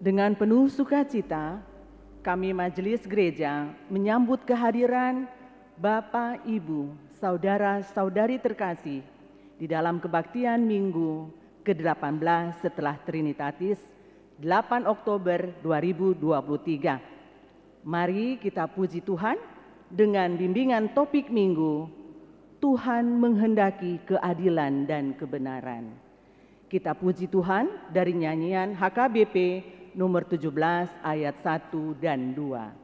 Dengan penuh sukacita, kami Majelis Gereja menyambut kehadiran Bapak, Ibu, Saudara-saudari terkasih di dalam kebaktian Minggu ke-18 setelah Trinitatis 8 Oktober 2023. Mari kita puji Tuhan dengan bimbingan topik Minggu, Tuhan menghendaki keadilan dan kebenaran. Kita puji Tuhan dari nyanyian HKBP nomor 17 ayat 1 dan 2.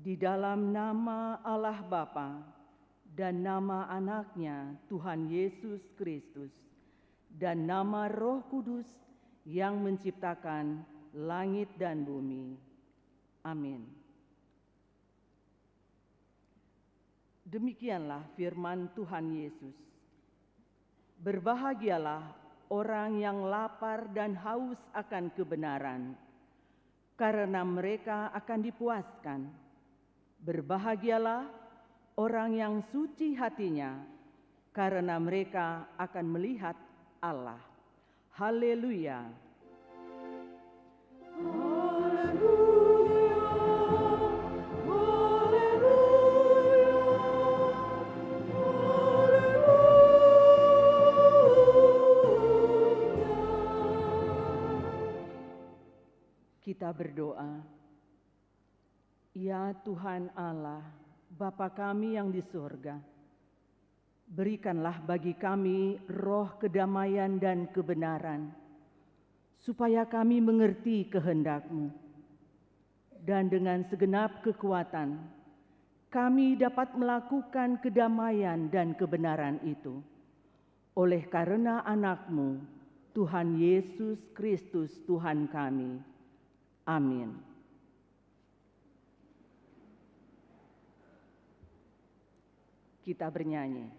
Di dalam nama Allah Bapa dan nama anaknya Tuhan Yesus Kristus dan nama Roh Kudus yang menciptakan langit dan bumi. Amin. Demikianlah firman Tuhan Yesus. Berbahagialah orang yang lapar dan haus akan kebenaran, karena mereka akan dipuaskan. Berbahagialah orang yang suci hatinya, karena mereka akan melihat Allah. Haleluya. Haleluya. Haleluya. Haleluya. Kita berdoa. Ya Tuhan Allah, Bapa kami yang di surga, berikanlah bagi kami roh kedamaian dan kebenaran, supaya kami mengerti kehendak-Mu, dan dengan segenap kekuatan, kami dapat melakukan kedamaian dan kebenaran itu, oleh karena anak-Mu, Tuhan Yesus Kristus Tuhan kami. Amin. Kita bernyanyi.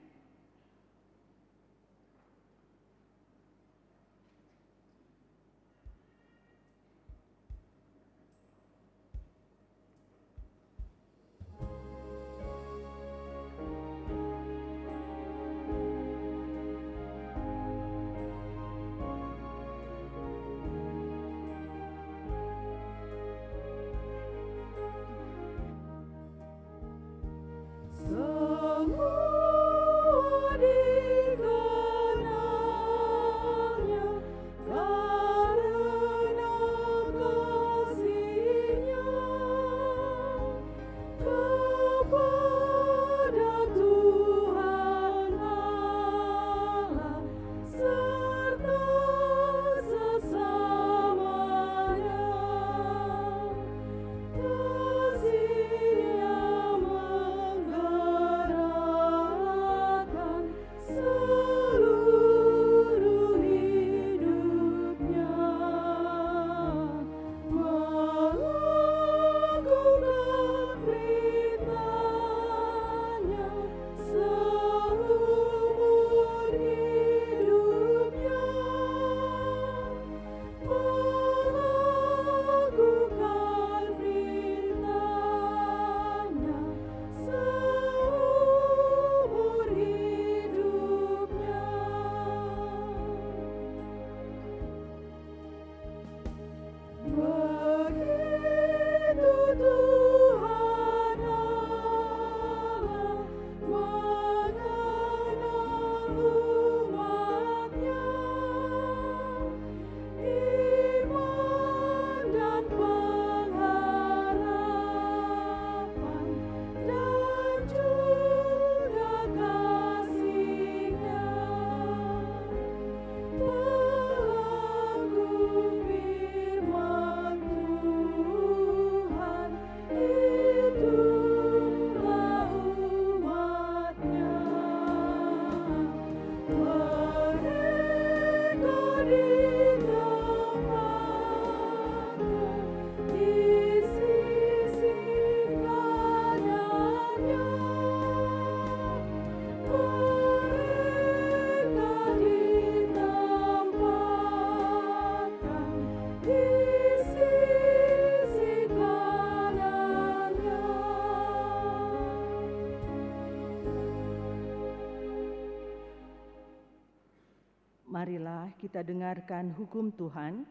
Semua kita dengarkan hukum Tuhan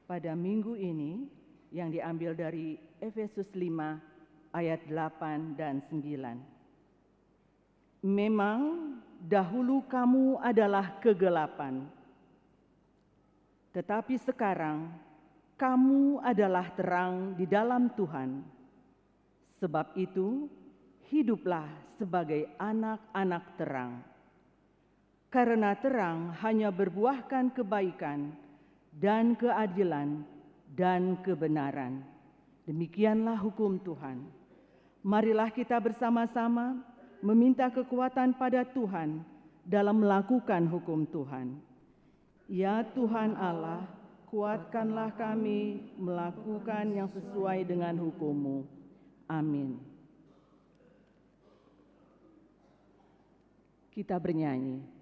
pada minggu ini yang diambil dari Efesus 5 ayat 8 dan 9. Memang dahulu kamu adalah kegelapan, tetapi sekarang kamu adalah terang di dalam Tuhan. Sebab itu, hiduplah sebagai anak-anak terang. Karena terang hanya berbuahkan kebaikan dan keadilan dan kebenaran. Demikianlah hukum Tuhan. Marilah kita bersama-sama meminta kekuatan pada Tuhan dalam melakukan hukum Tuhan. Ya Tuhan Allah, kuatkanlah kami melakukan yang sesuai dengan hukum-Mu. Amin. Kita bernyanyi.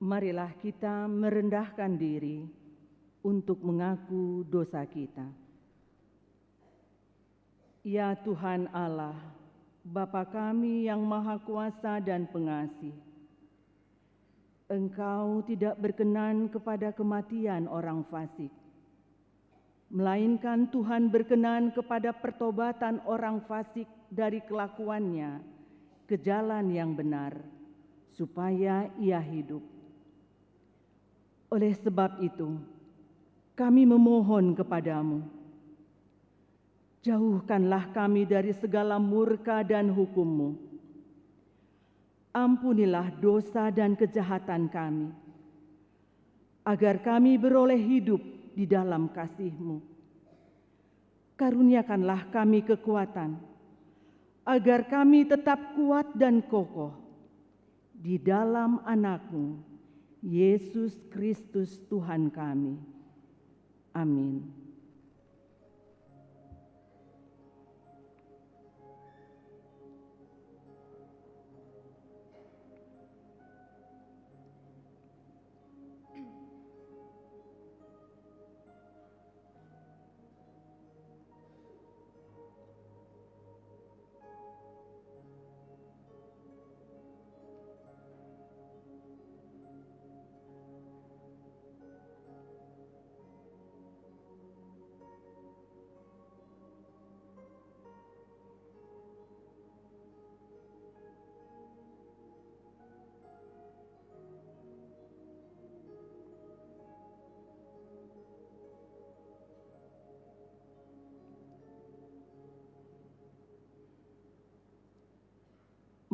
Marilah kita merendahkan diri untuk mengaku dosa kita. Ya Tuhan Allah, Bapa kami yang Maha Kuasa dan Pengasih, Engkau tidak berkenan kepada kematian orang fasik, melainkan Tuhan berkenan kepada pertobatan orang fasik dari kelakuannya ke jalan yang benar, supaya ia hidup. Oleh sebab itu, kami memohon kepadamu, jauhkanlah kami dari segala murka dan hukum-Mu. Ampunilah dosa dan kejahatan kami, agar kami beroleh hidup di dalam kasih-Mu. Karuniakanlah kami kekuatan, agar kami tetap kuat dan kokoh di dalam Anak-Mu, Yesus Kristus Tuhan kami. Amin.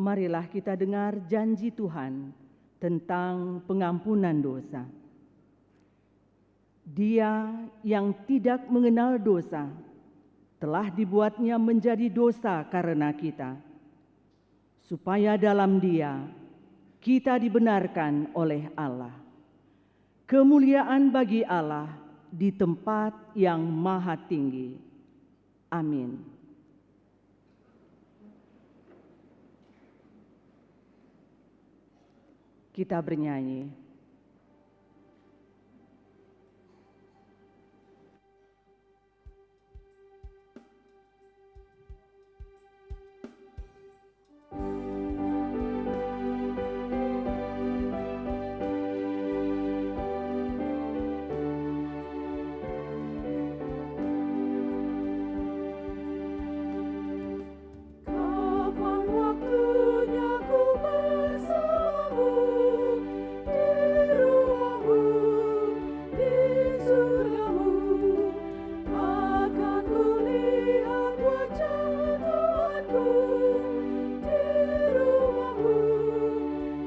Marilah kita dengar janji Tuhan tentang pengampunan dosa. Dia yang tidak mengenal dosa telah dibuatnya menjadi dosa karena kita, supaya dalam Dia kita dibenarkan oleh Allah. Kemuliaan bagi Allah di tempat yang maha tinggi. Amin. Kita bernyanyi. Kapan waktunya ku bersamamu di rumahmu, di surgamu, akan ku lihat wajah Tuhanku di rumahmu,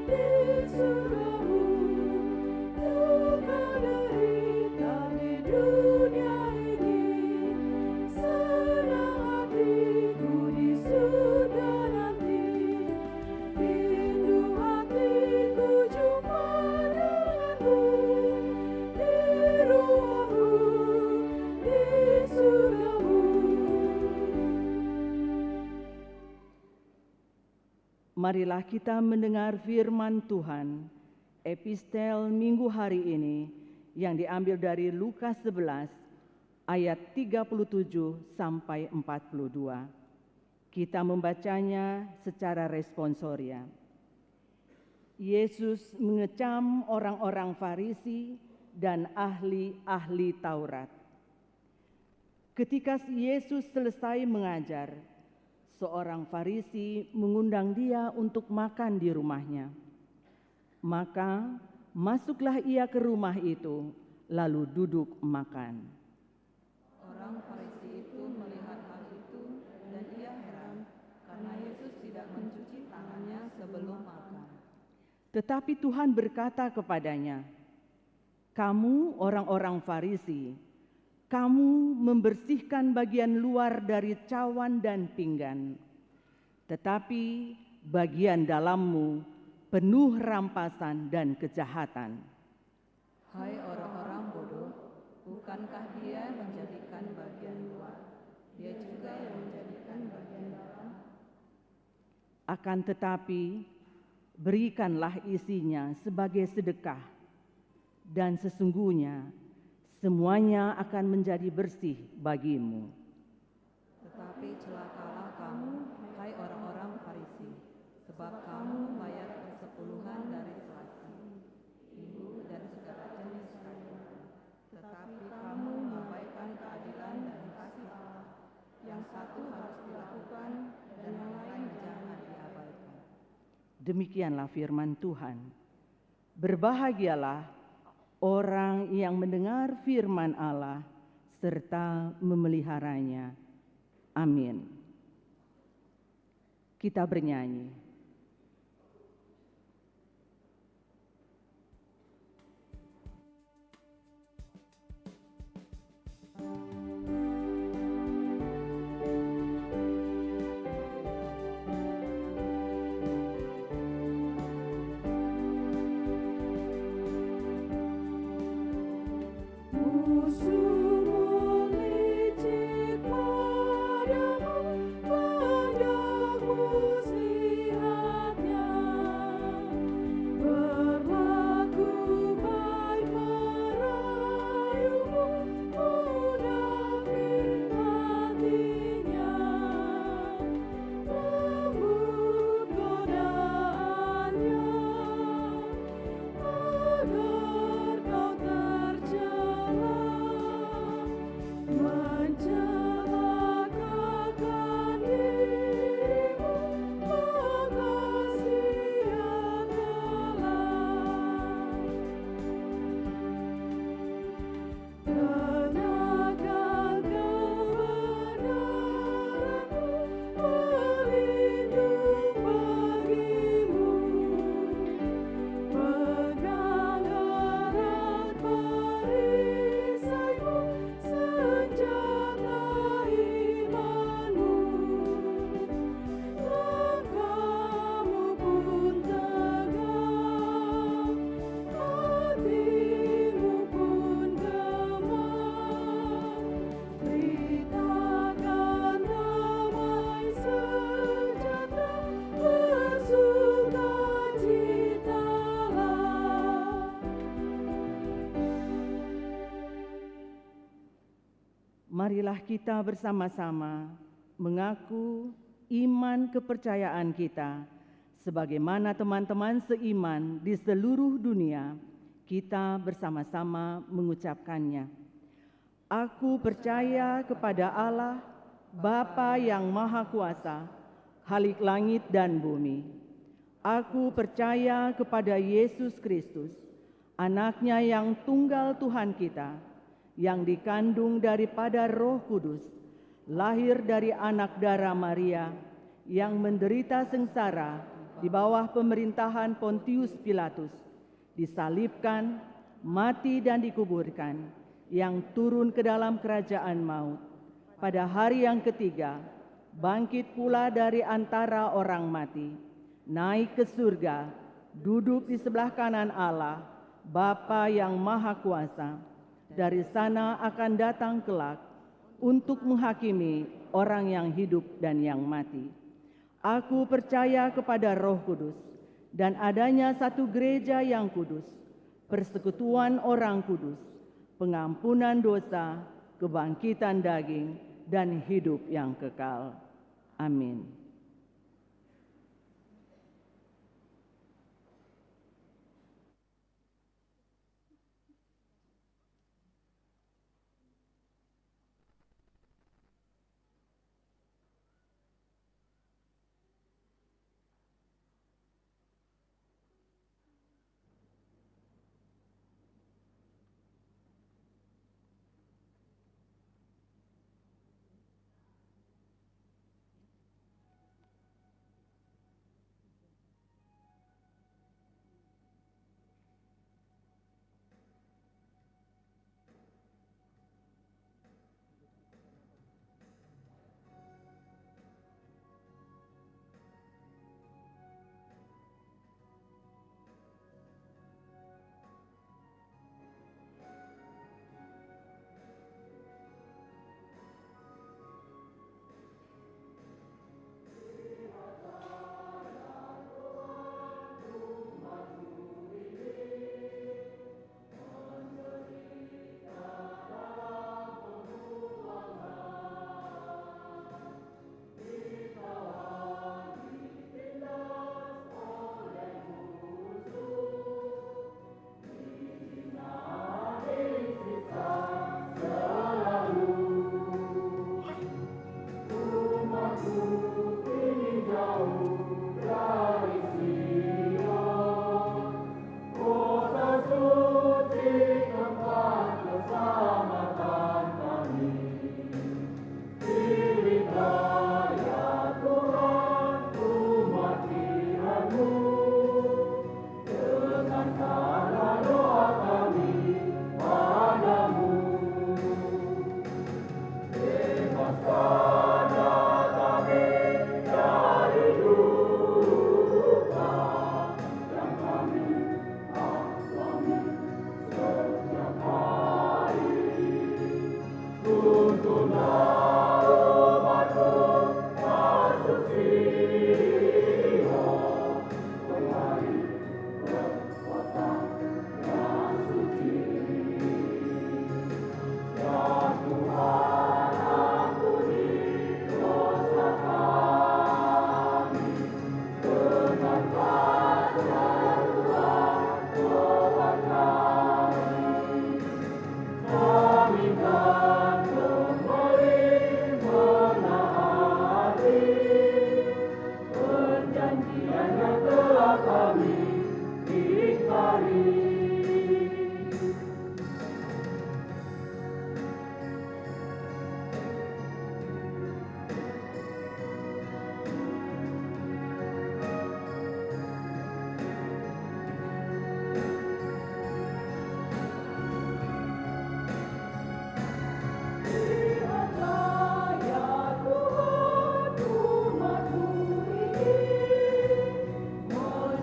di surgamu. Duka derita di dunia ini, senang hatiku di surga nanti. Rindu hatiku jumpa denganmu di rumahmu, di surgamu. Marilah kita mendengar firman Tuhan, epistel minggu hari ini yang diambil dari Lukas 11 ayat 37 sampai 42. Kita membacanya secara responsoria. Yesus mengecam orang-orang Farisi dan ahli-ahli Taurat. Ketika Yesus selesai mengajar, seorang Farisi mengundang dia untuk makan di rumahnya. Maka masuklah ia ke rumah itu, lalu duduk makan. Orang Farisi itu melihat hal itu dan ia heran karena Yesus tidak mencuci tangannya sebelum makan. Tetapi Tuhan berkata kepadanya, "Kamu orang-orang Farisi, kamu membersihkan bagian luar dari cawan dan pinggan, tetapi bagian dalammu penuh rampasan dan kejahatan." Hai orang-orang bodoh, bukankah Dia menjadikan bagian luar? Dia juga yang menjadikan bagian dalam. Akan tetapi, berikanlah isinya sebagai sedekah, dan sesungguhnya semuanya akan menjadi bersih bagimu. Tetapi celakalah kamu, hai orang-orang Farisi, sebab kamu bayar persepuluhan dari selasi, ibu dan segala jenis kayu. Tetapi kamu mengabaikan keadilan dan kasih Allah. Yang satu harus dilakukan dan yang lain jangan diabaikan. Demikianlah firman Tuhan. Berbahagialah orang yang mendengar firman Allah serta memeliharanya. Amin. Kita bernyanyi. Musuhmu licik padamu, banyak muslihatnya. Berlaku baik merayumu, mudah marilah kita bersama-sama mengaku iman kepercayaan kita sebagaimana teman-teman seiman di seluruh dunia. Kita bersama-sama mengucapkannya. Aku percaya kepada Allah, Bapa yang Maha Kuasa, Khalik langit dan bumi. Aku percaya kepada Yesus Kristus, Anaknya yang tunggal Tuhan kita, yang dikandung daripada Roh Kudus, lahir dari anak darah Maria, yang menderita sengsara di bawah pemerintahan Pontius Pilatus, disalibkan, mati dan dikuburkan, yang turun ke dalam kerajaan maut. Pada hari yang ketiga, bangkit pula dari antara orang mati, naik ke surga, duduk di sebelah kanan Allah, Bapa yang Maha Kuasa. Dari sana akan datang kelak untuk menghakimi orang yang hidup dan yang mati. Aku percaya kepada Roh Kudus dan adanya satu gereja yang kudus, persekutuan orang kudus, pengampunan dosa, kebangkitan daging, dan hidup yang kekal. Amin.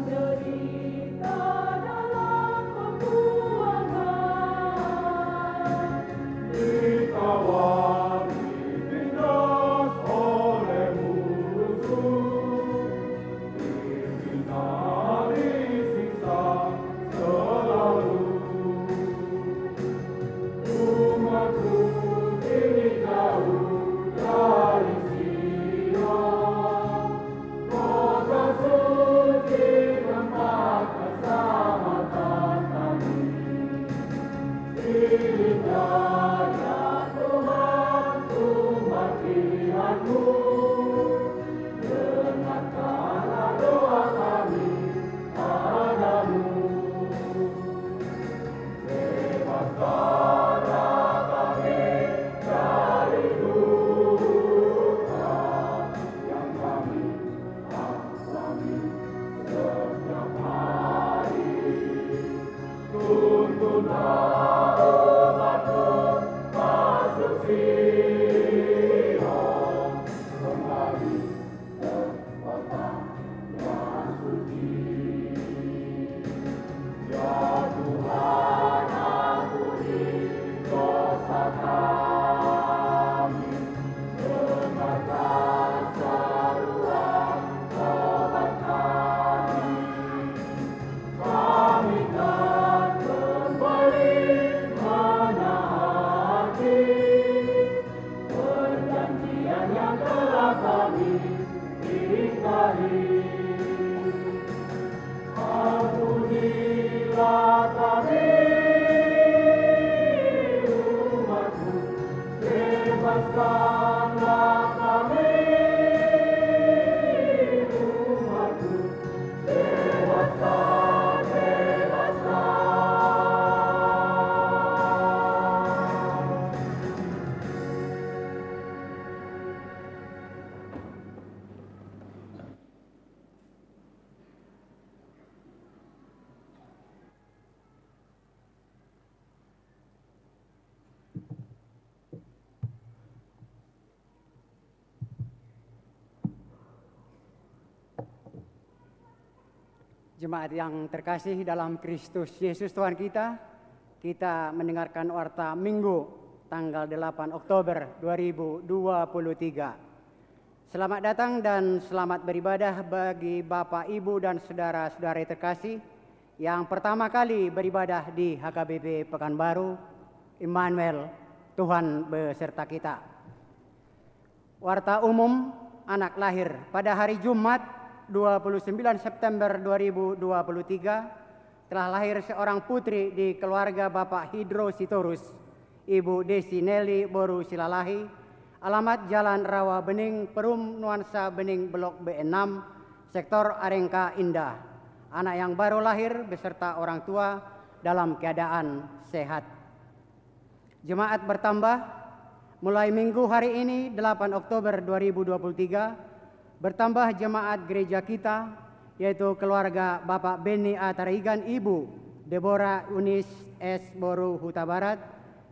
Menderita dalam Jemaat yang terkasih dalam Kristus Yesus Tuhan kita mendengarkan warta Minggu tanggal 8 Oktober 2023. Selamat datang dan selamat beribadah bagi Bapak, Ibu, dan saudara-saudara terkasih yang pertama kali beribadah di HKBP Pekanbaru. Immanuel, Tuhan beserta kita. Warta umum anak lahir pada hari Jumat 29 September 2023 telah lahir seorang putri di keluarga Bapak Hidro Sitorus, Ibu Desi Nelly Boru Silalahi, alamat Jalan Rawa Bening, Perum Nuansa Bening, Blok B6, Sektor Arengka Indah. Anak yang baru lahir beserta orang tua dalam keadaan sehat. Jemaat bertambah mulai minggu hari ini 8 Oktober 2023. Bertambah jemaat gereja kita, yaitu keluarga Bapak Beni A. Tarigan, Ibu Deborah Unis S. Boru Huta Barat,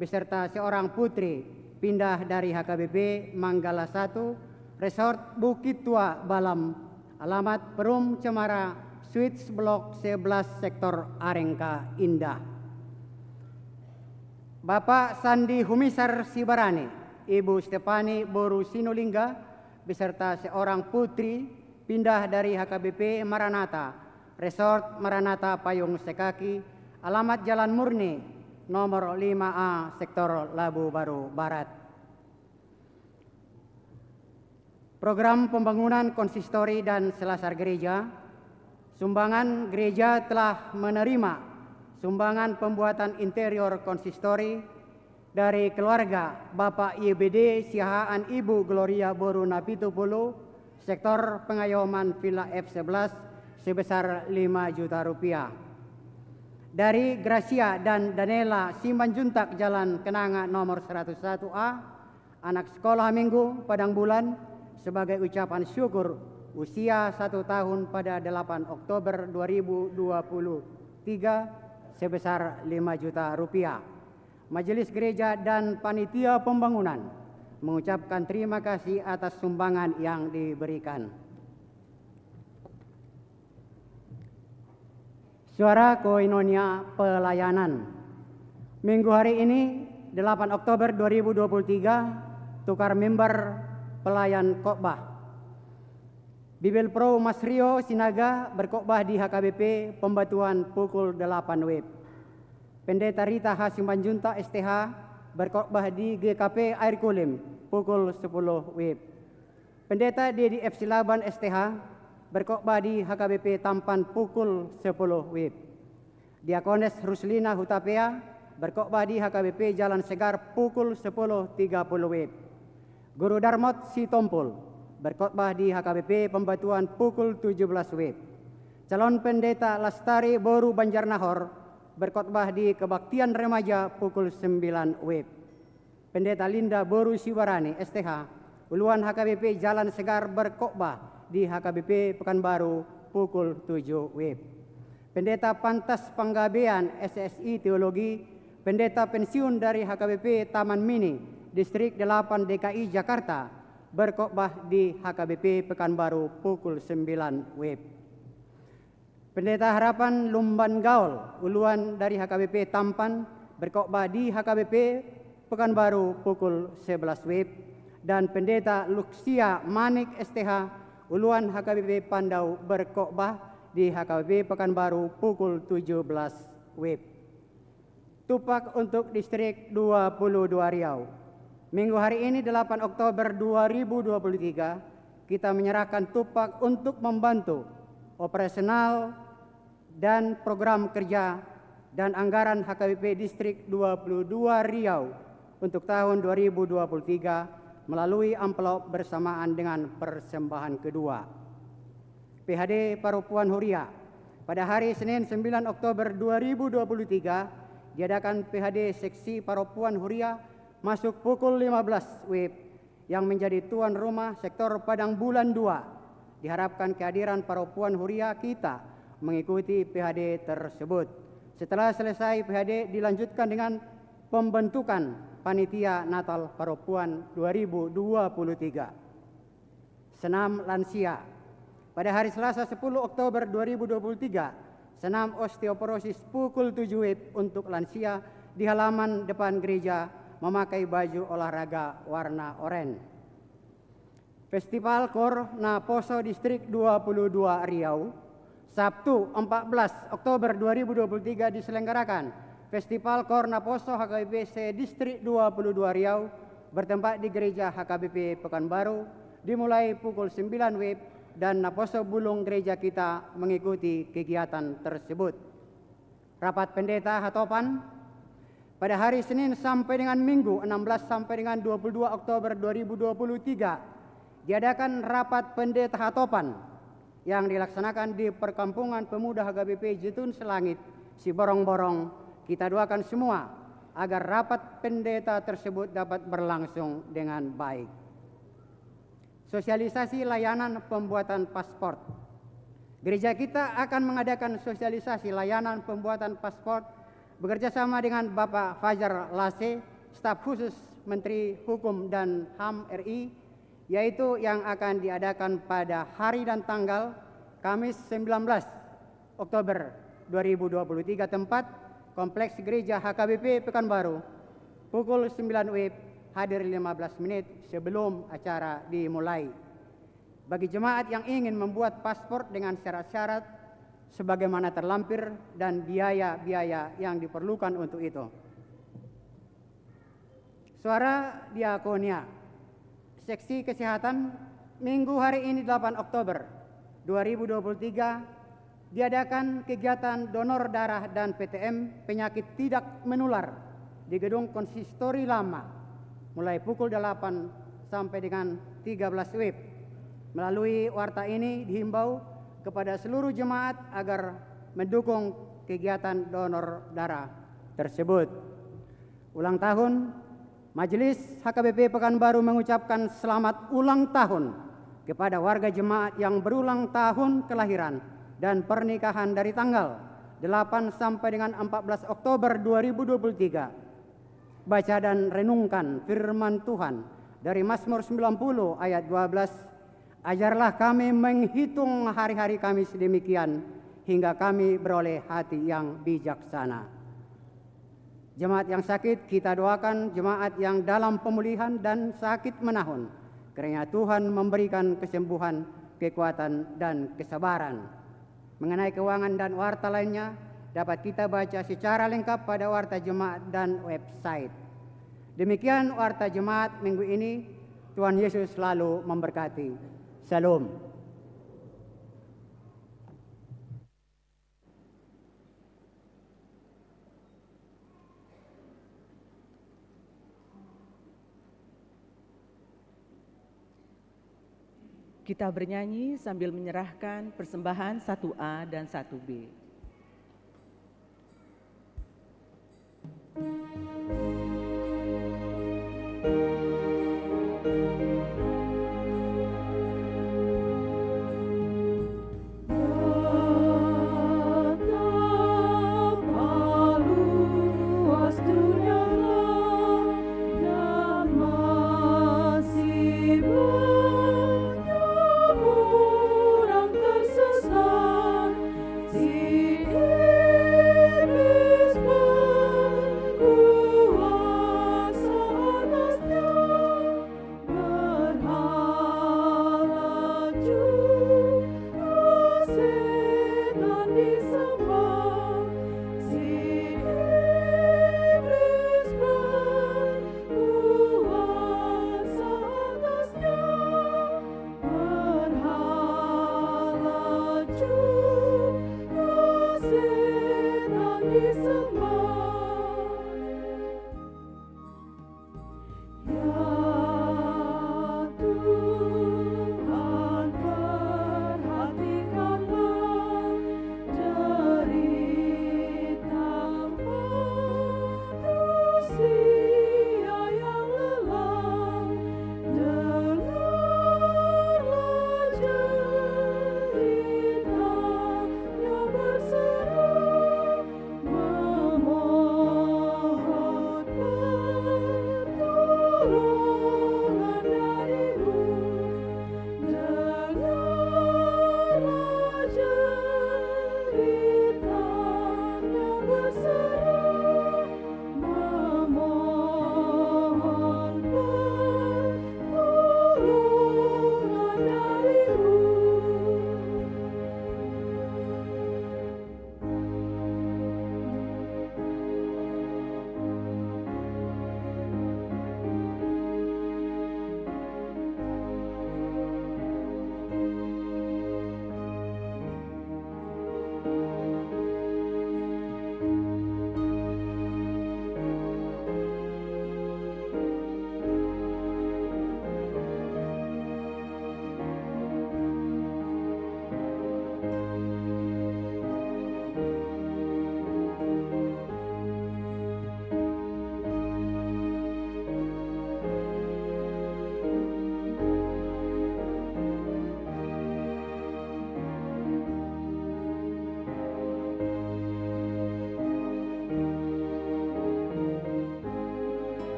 beserta seorang putri pindah dari HKBP Manggala 1, Resort Bukit Tua Balam, alamat Perum Cemara, Suites Blok 11, Sektor Arengka Indah. Bapak Sandi Humisar Sibarani, Ibu Stefani Boru Sinulingga, beserta seorang putri pindah dari HKBP Maranatha, Resort Maranatha Payung Sekaki, alamat Jalan Murni, nomor 5A, Sektor Labu Baru Barat. Program pembangunan konsistori dan selasar gereja. Sumbangan gereja telah menerima sumbangan pembuatan interior konsistori dari keluarga Bapak YBD Sihaan Ibu Gloria Boru Napitupulu, Sektor Pengayoman Villa F11 sebesar 5 juta rupiah. Dari Gracia dan Danela Simanjuntak Jalan Kenanga nomor 101A, anak sekolah minggu Padang Bulan, sebagai ucapan syukur usia 1 tahun pada 8 Oktober 2023 sebesar 5 juta rupiah. Majelis Gereja dan Panitia Pembangunan mengucapkan terima kasih atas sumbangan yang diberikan. Suara Koinonia Pelayanan. Minggu hari ini 8 Oktober 2023 tukar mimbar pelayan khotbah. Bibel Pro Mas Rio Sinaga berkhotbah di HKBP Pembatuan pukul 8 WIB. Pendeta Rita H. Simanjuntak STH berkhotbah di GKP Air Kulim pukul 10 WIB. Pendeta Dedi F. Silaban STH berkhotbah di HKBP Tampan pukul 10 WIB. Diakones Ruslina Hutapea berkhotbah di HKBP Jalan Segar pukul 10.30 WIB. Guru Darmot Sitompul berkhotbah di HKBP Pembatuan pukul 17 WIB. Calon pendeta Lastari Boru Banjarnahor berkhotbah di Kebaktian Remaja pukul 9 WIB. Pendeta Linda Boru Siwarani STH Uluan HKBP Jalan Segar berkhotbah di HKBP Pekanbaru pukul 7 WIB. Pendeta Pantas Panggabean SSI Teologi, pendeta pensiun dari HKBP Taman Mini Distrik 8 DKI Jakarta berkhotbah di HKBP Pekanbaru pukul 9 WIB. Pendeta Harapan Lumban Gaul Uluan dari HKBP Tampan berkhotbah di HKBP Pekanbaru pukul 11 WIB, dan Pendeta Luxia Manik STH Uluan HKBP Pandau berkhotbah di HKBP Pekanbaru pukul 17 WIB. Tupak untuk Distrik 22 Riau. Minggu hari ini 8 Oktober 2023 kita menyerahkan tupak untuk membantu operasional dan program kerja dan anggaran HKBP Distrik 22 Riau untuk tahun 2023 melalui amplop bersamaan dengan persembahan kedua. PHD Paropuan Huria. Pada hari Senin 9 Oktober 2023 diadakan PHD Seksi Paropuan Huria masuk pukul 15 WIB yang menjadi tuan rumah Sektor Padang Bulan 2. Diharapkan kehadiran Paropuan Huria kita mengikuti PHD tersebut. Setelah selesai PHD dilanjutkan dengan pembentukan Panitia Natal Paropuan 2023. Senam Lansia. pada hari Selasa 10 Oktober 2023, senam osteoporosis pukul 7 WIB untuk lansia di halaman depan gereja memakai baju olahraga warna oranye. Festival Kor na Poso Distrik 22 Riau, Sabtu 14 Oktober 2023 diselenggarakan. Festival Kor na Poso HKBP Distrik 22 Riau bertempat di gereja HKBP Pekanbaru, dimulai pukul 9 WIB dan Naposo Bulung gereja kita mengikuti kegiatan tersebut. Rapat pendeta Hatopan pada hari Senin sampai dengan Minggu 16 sampai dengan 22 Oktober 2023 diadakan rapat pendeta Hatopan yang dilaksanakan di Perkampungan Pemuda HKBP Jetun Selangit, Siborong-Borong. Kita doakan semua agar rapat pendeta tersebut dapat berlangsung dengan baik. Sosialisasi layanan pembuatan paspor. Gereja kita akan mengadakan sosialisasi layanan pembuatan paspor bekerjasama dengan Bapak Fajar Lase, staf khusus Menteri Hukum dan HAM RI, yaitu yang akan diadakan pada hari dan tanggal Kamis 19 Oktober 2023, tempat Kompleks Gereja HKBP Pekanbaru, pukul 9 WIB, hadir 15 menit sebelum acara dimulai. Bagi jemaat yang ingin membuat paspor dengan syarat-syarat sebagaimana terlampir dan biaya-biaya yang diperlukan untuk itu. Suara Diakonia, Seksi Kesehatan, Minggu hari ini 8 Oktober 2023 diadakan kegiatan donor darah dan PTM penyakit tidak menular di Gedung Konsistori Lama mulai pukul 8 sampai dengan 13 WIB. Melalui warta ini dihimbau kepada seluruh jemaat agar mendukung kegiatan donor darah tersebut. Ulang tahun, Majelis HKBP Pekanbaru mengucapkan selamat ulang tahun kepada warga jemaat yang berulang tahun kelahiran dan pernikahan dari tanggal 8 sampai dengan 14 Oktober 2023. Baca dan renungkan firman Tuhan dari Mazmur 90 ayat 12. Ajarlah kami menghitung hari-hari kami sedemikian hingga kami beroleh hati yang bijaksana. Jemaat yang sakit kita doakan, jemaat yang dalam pemulihan dan sakit menahun, kiranya Tuhan memberikan kesembuhan, kekuatan dan kesabaran. Mengenai keuangan dan warta lainnya dapat kita baca secara lengkap pada warta jemaat dan website. Demikian warta jemaat minggu ini. Tuhan Yesus selalu memberkati. Shalom. Kita bernyanyi sambil menyerahkan persembahan 1A dan 1B. Kuasa atasnya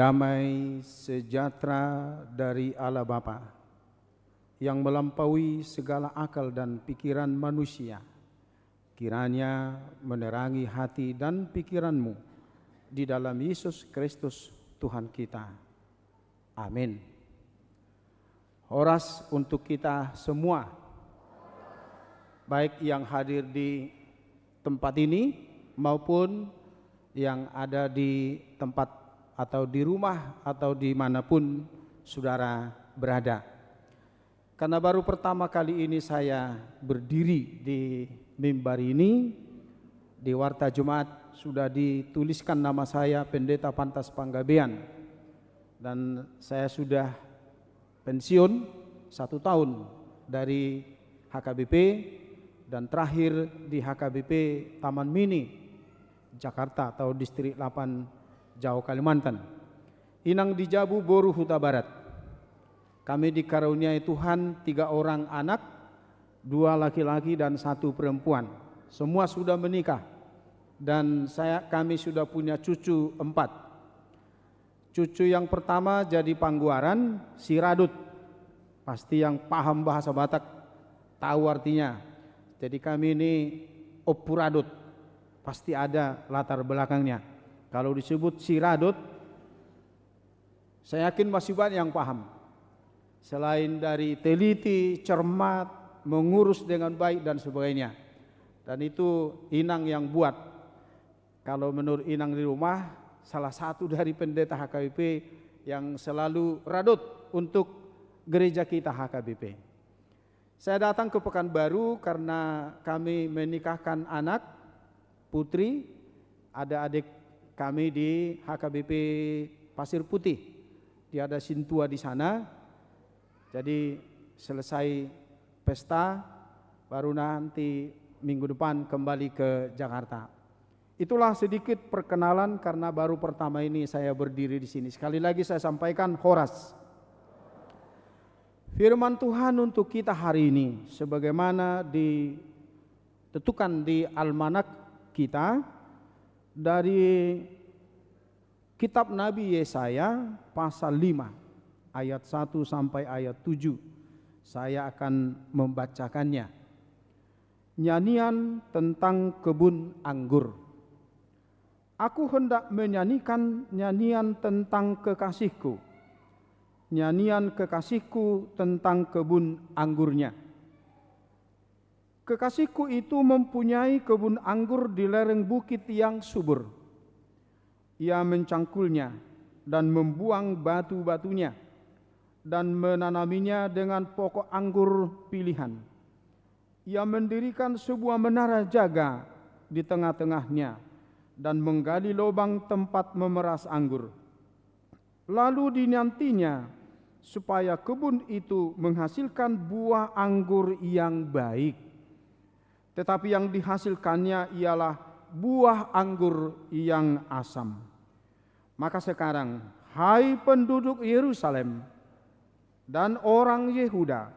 Damai sejahtera dari Allah Bapa yang melampaui segala akal dan pikiran manusia, kiranya menerangi hati dan pikiranmu di dalam Yesus Kristus Tuhan kita. Amin. Horas untuk kita semua, baik yang hadir di tempat ini maupun yang ada di tempat atau di rumah atau dimanapun saudara berada. Karena baru pertama kali ini saya berdiri di mimbar ini, di Warta Jumat sudah dituliskan nama saya Pendeta Pantas Panggabean, dan saya sudah pensiun 1 tahun dari HKBP dan terakhir di HKBP Taman Mini Jakarta atau Distrik 8 Jawa Kalimantan. Inang di Jabu Boru Huta Barat. Kami dikaruniai Tuhan 3 orang anak, 2 laki-laki dan 1 perempuan. Semua sudah menikah dan kami sudah punya cucu 4. Cucu yang pertama jadi pangguaran, si Radut. Pasti yang paham bahasa Batak tahu artinya. Jadi kami ini Opuradut, pasti ada latar belakangnya. Kalau disebut si Radut, saya yakin masih banyak yang paham. Selain dari teliti, cermat, mengurus dengan baik dan sebagainya. Dan itu Inang yang buat. Kalau menurut Inang di rumah, salah satu dari pendeta HKBP yang selalu radut untuk gereja kita HKBP. Saya datang ke Pekanbaru karena kami menikahkan anak putri, ada adik kami di HKBP Pasir Putih. Dia ada Sintua di sana. Jadi selesai pesta baru nanti minggu depan kembali ke Jakarta. Itulah sedikit perkenalan karena baru pertama ini saya berdiri di sini. Sekali lagi saya sampaikan horas. Firman Tuhan untuk kita hari ini sebagaimana ditentukan di almanak kita dari kitab Nabi Yesaya pasal 5 ayat 1 sampai ayat 7. Saya akan membacakannya. Nyanyian tentang kebun anggur. Aku hendak menyanyikan nyanyian tentang kekasihku. Nyanyian kekasihku tentang kebun anggurnya. Kekasihku itu mempunyai kebun anggur di lereng bukit yang subur. Ia mencangkulnya dan membuang batu-batunya dan menanaminya dengan pokok anggur pilihan. Ia mendirikan sebuah menara jaga di tengah-tengahnya dan menggali lubang tempat memeras anggur. Lalu dinantinya supaya kebun itu menghasilkan buah anggur yang baik. Tetapi yang dihasilkannya ialah buah anggur yang asam. Maka sekarang, hai penduduk Yerusalem dan orang Yehuda,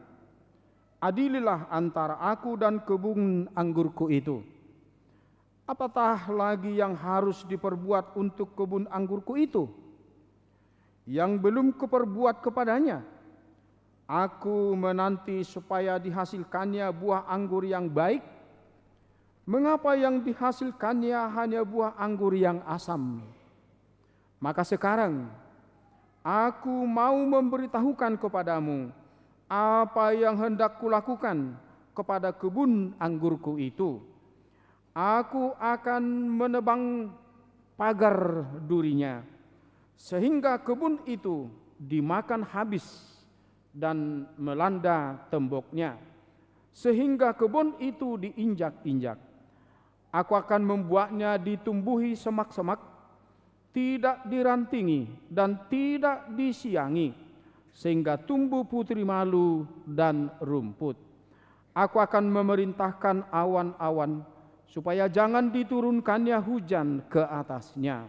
adililah antara aku dan kebun anggurku itu. Apatah lagi yang harus diperbuat untuk kebun anggurku itu, yang belum kuperbuat kepadanya? Aku menanti supaya dihasilkannya buah anggur yang baik. Mengapa yang dihasilkannya hanya buah anggur yang asam? Maka sekarang aku mau memberitahukan kepadamu apa yang hendak kulakukan kepada kebun anggurku itu. Aku akan menebang pagar durinya, sehingga kebun itu dimakan habis dan melanda temboknya, sehingga kebun itu diinjak-injak. Aku akan membuatnya ditumbuhi semak-semak, tidak dirantingi dan tidak disiangi, sehingga tumbuh putri malu dan rumput. Aku akan memerintahkan awan-awan supaya jangan diturunkannya hujan ke atasnya.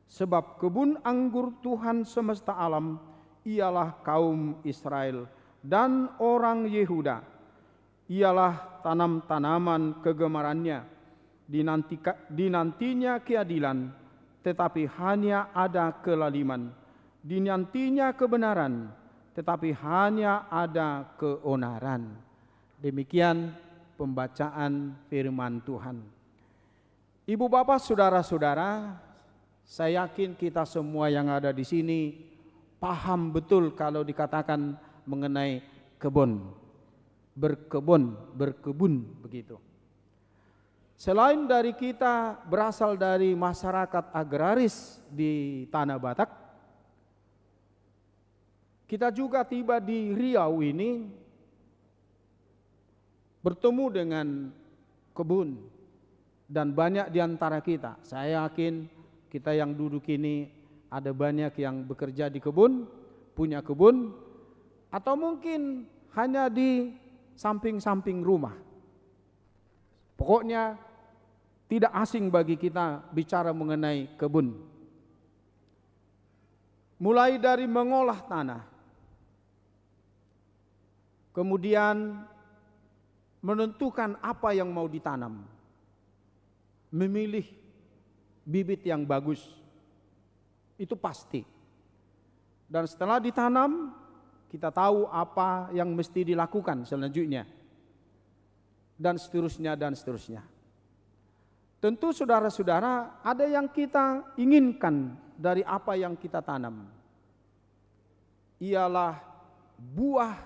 Sebab kebun anggur Tuhan semesta alam ialah kaum Israel dan orang Yehuda. Ialah tanam-tanaman kegemarannya, dinantinya keadilan, tetapi hanya ada kelaliman. Dinantinya kebenaran, tetapi hanya ada keonaran. Demikian pembacaan firman Tuhan. Ibu bapak saudara-saudara, saya yakin kita semua yang ada di sini paham betul kalau dikatakan mengenai kebun, berkebun begitu. Selain dari kita berasal dari masyarakat agraris di Tanah Batak, kita juga tiba di Riau ini bertemu dengan kebun, dan banyak di antara kita, saya yakin kita yang duduk ini ada banyak yang bekerja di kebun, punya kebun, atau mungkin hanya di samping-samping rumah. Pokoknya tidak asing bagi kita bicara mengenai kebun. Mulai dari mengolah tanah, kemudian menentukan apa yang mau ditanam, memilih bibit yang bagus, itu pasti. Dan setelah ditanam, kita tahu apa yang mesti dilakukan selanjutnya, dan seterusnya dan seterusnya. Tentu saudara-saudara, ada yang kita inginkan dari apa yang kita tanam, ialah buah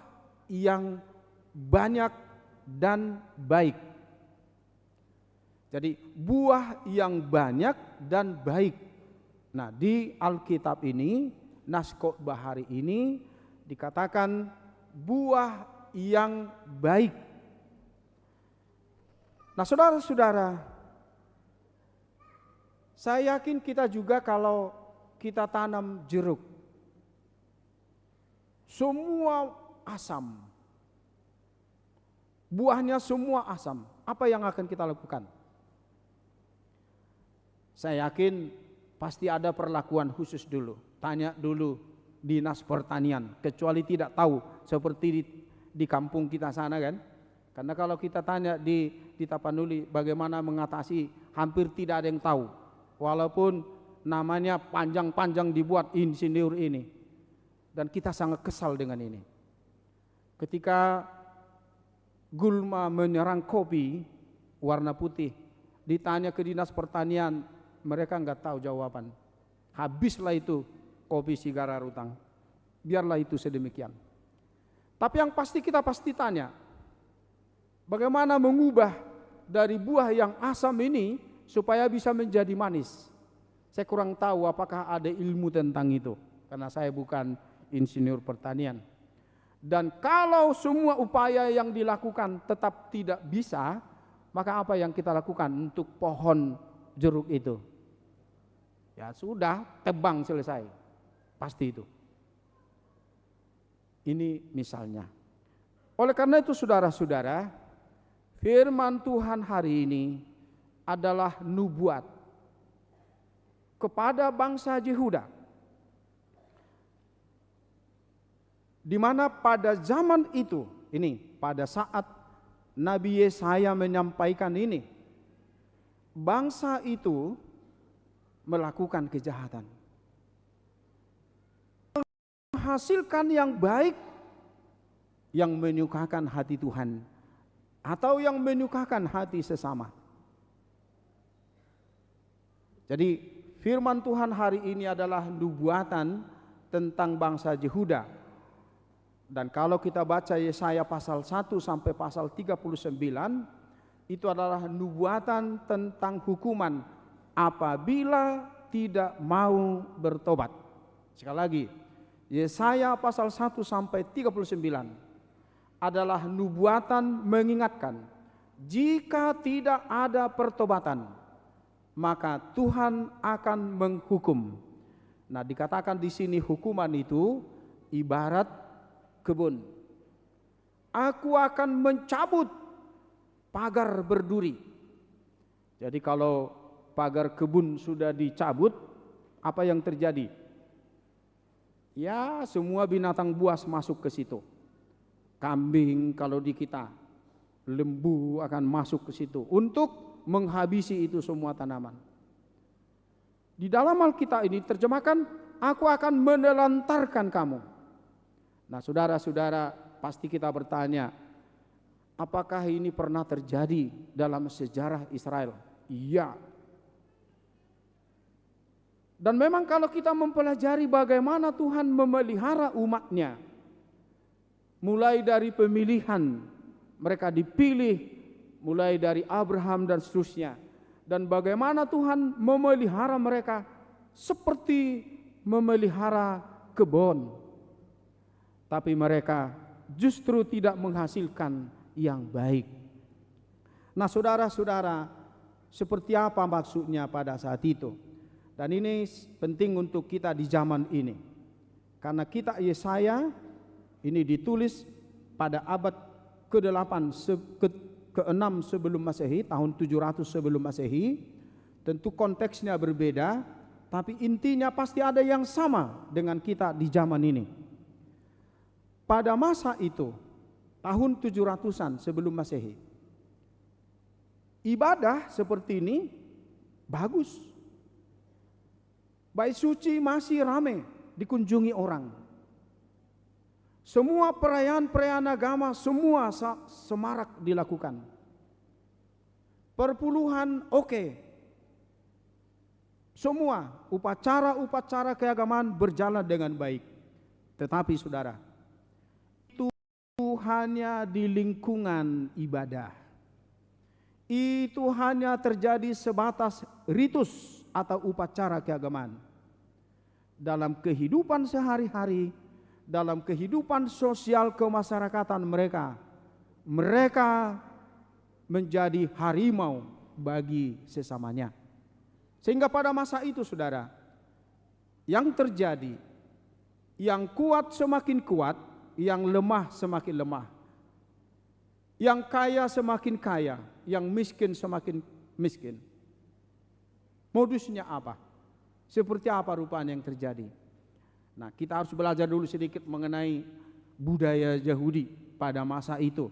yang banyak dan baik. Jadi buah yang banyak dan baik. Nah, di Alkitab ini, Nas Khotbah hari ini dikatakan buah yang baik. Nah, saudara-saudara, saya yakin kita juga kalau kita tanam jeruk, semua asam, buahnya semua asam. Apa yang akan kita lakukan? Saya yakin pasti ada perlakuan khusus dulu. Tanya dulu dinas pertanian, kecuali tidak tahu seperti di kampung kita sana kan. Karena kalau kita tanya di Tapanuli bagaimana mengatasi, hampir tidak ada yang tahu. Walaupun namanya panjang-panjang dibuat insinyur ini. Dan kita sangat kesal dengan ini. Ketika gulma menyerang kopi warna putih, ditanya ke dinas pertanian, mereka nggak tahu jawaban. Habislah itu kopi sigara rutang. Biarlah itu sedemikian. Tapi yang pasti kita pasti tanya, bagaimana mengubah dari buah yang asam ini supaya bisa menjadi manis. Saya kurang tahu apakah ada ilmu tentang itu, karena saya bukan insinyur pertanian. Dan kalau semua upaya yang dilakukan tetap tidak bisa, maka apa yang kita lakukan untuk pohon jeruk itu? Ya sudah, tebang selesai. Pasti itu. Ini misalnya. Oleh karena itu saudara-saudara, firman Tuhan hari ini adalah nubuat kepada bangsa Yehuda, di mana pada zaman itu, ini pada saat Nabi Yesaya menyampaikan ini, bangsa itu melakukan kejahatan, menghasilkan yang baik, yang menyukakan hati Tuhan, atau yang menyukakan hati sesama. Jadi firman Tuhan hari ini adalah nubuatan tentang bangsa Yehuda. Dan kalau kita baca Yesaya pasal 1 sampai pasal 39, itu adalah nubuatan tentang hukuman apabila tidak mau bertobat. Sekali lagi, Yesaya pasal 1 sampai 39 adalah nubuatan mengingatkan, jika tidak ada pertobatan, maka Tuhan akan menghukum. Nah, dikatakan di sini hukuman itu ibarat kebun. Aku akan mencabut pagar berduri. Jadi kalau pagar kebun sudah dicabut, apa yang terjadi? Ya, semua binatang buas masuk ke situ. Kambing kalau di kita, lembu akan masuk ke situ untuk menghabisi itu semua tanaman. Di dalam Alkitab ini terjemahkan, aku akan menelantarkan kamu. Nah, saudara-saudara, pasti kita bertanya, apakah ini pernah terjadi dalam sejarah Israel? Iya. Dan memang kalau kita mempelajari bagaimana Tuhan memelihara umatnya, mulai dari pemilihan, mereka dipilih, mulai dari Abraham dan seterusnya, dan bagaimana Tuhan memelihara mereka seperti memelihara kebun, tapi mereka justru tidak menghasilkan yang baik. Nah, saudara-saudara, seperti apa maksudnya pada saat itu? Dan ini penting untuk kita di zaman ini, karena kitab Yesaya ini ditulis pada abad ke-8 ke-6 sebelum Masehi, tahun 700 sebelum Masehi. Tentu konteksnya berbeda, tapi intinya pasti ada yang sama dengan kita di zaman ini. Pada masa itu, tahun 700-an sebelum Masehi, ibadah seperti ini bagus. Bait suci masih ramai dikunjungi orang. Semua perayaan-perayaan agama semua semarak dilakukan. Perpuluhan oke. Semua upacara-upacara keagamaan berjalan dengan baik. Tetapi saudara, itu hanya di lingkungan ibadah. Itu hanya terjadi sebatas ritus atau upacara keagamaan. Dalam kehidupan sehari-hari, dalam kehidupan sosial kemasyarakatan mereka, mereka menjadi harimau bagi sesamanya. Sehingga pada masa itu saudara, yang terjadi, yang kuat semakin kuat, yang lemah semakin lemah. Yang kaya semakin kaya, yang miskin semakin miskin. Modusnya apa? Seperti apa rupanya yang terjadi? Nah, kita harus belajar dulu sedikit mengenai budaya Yahudi pada masa itu.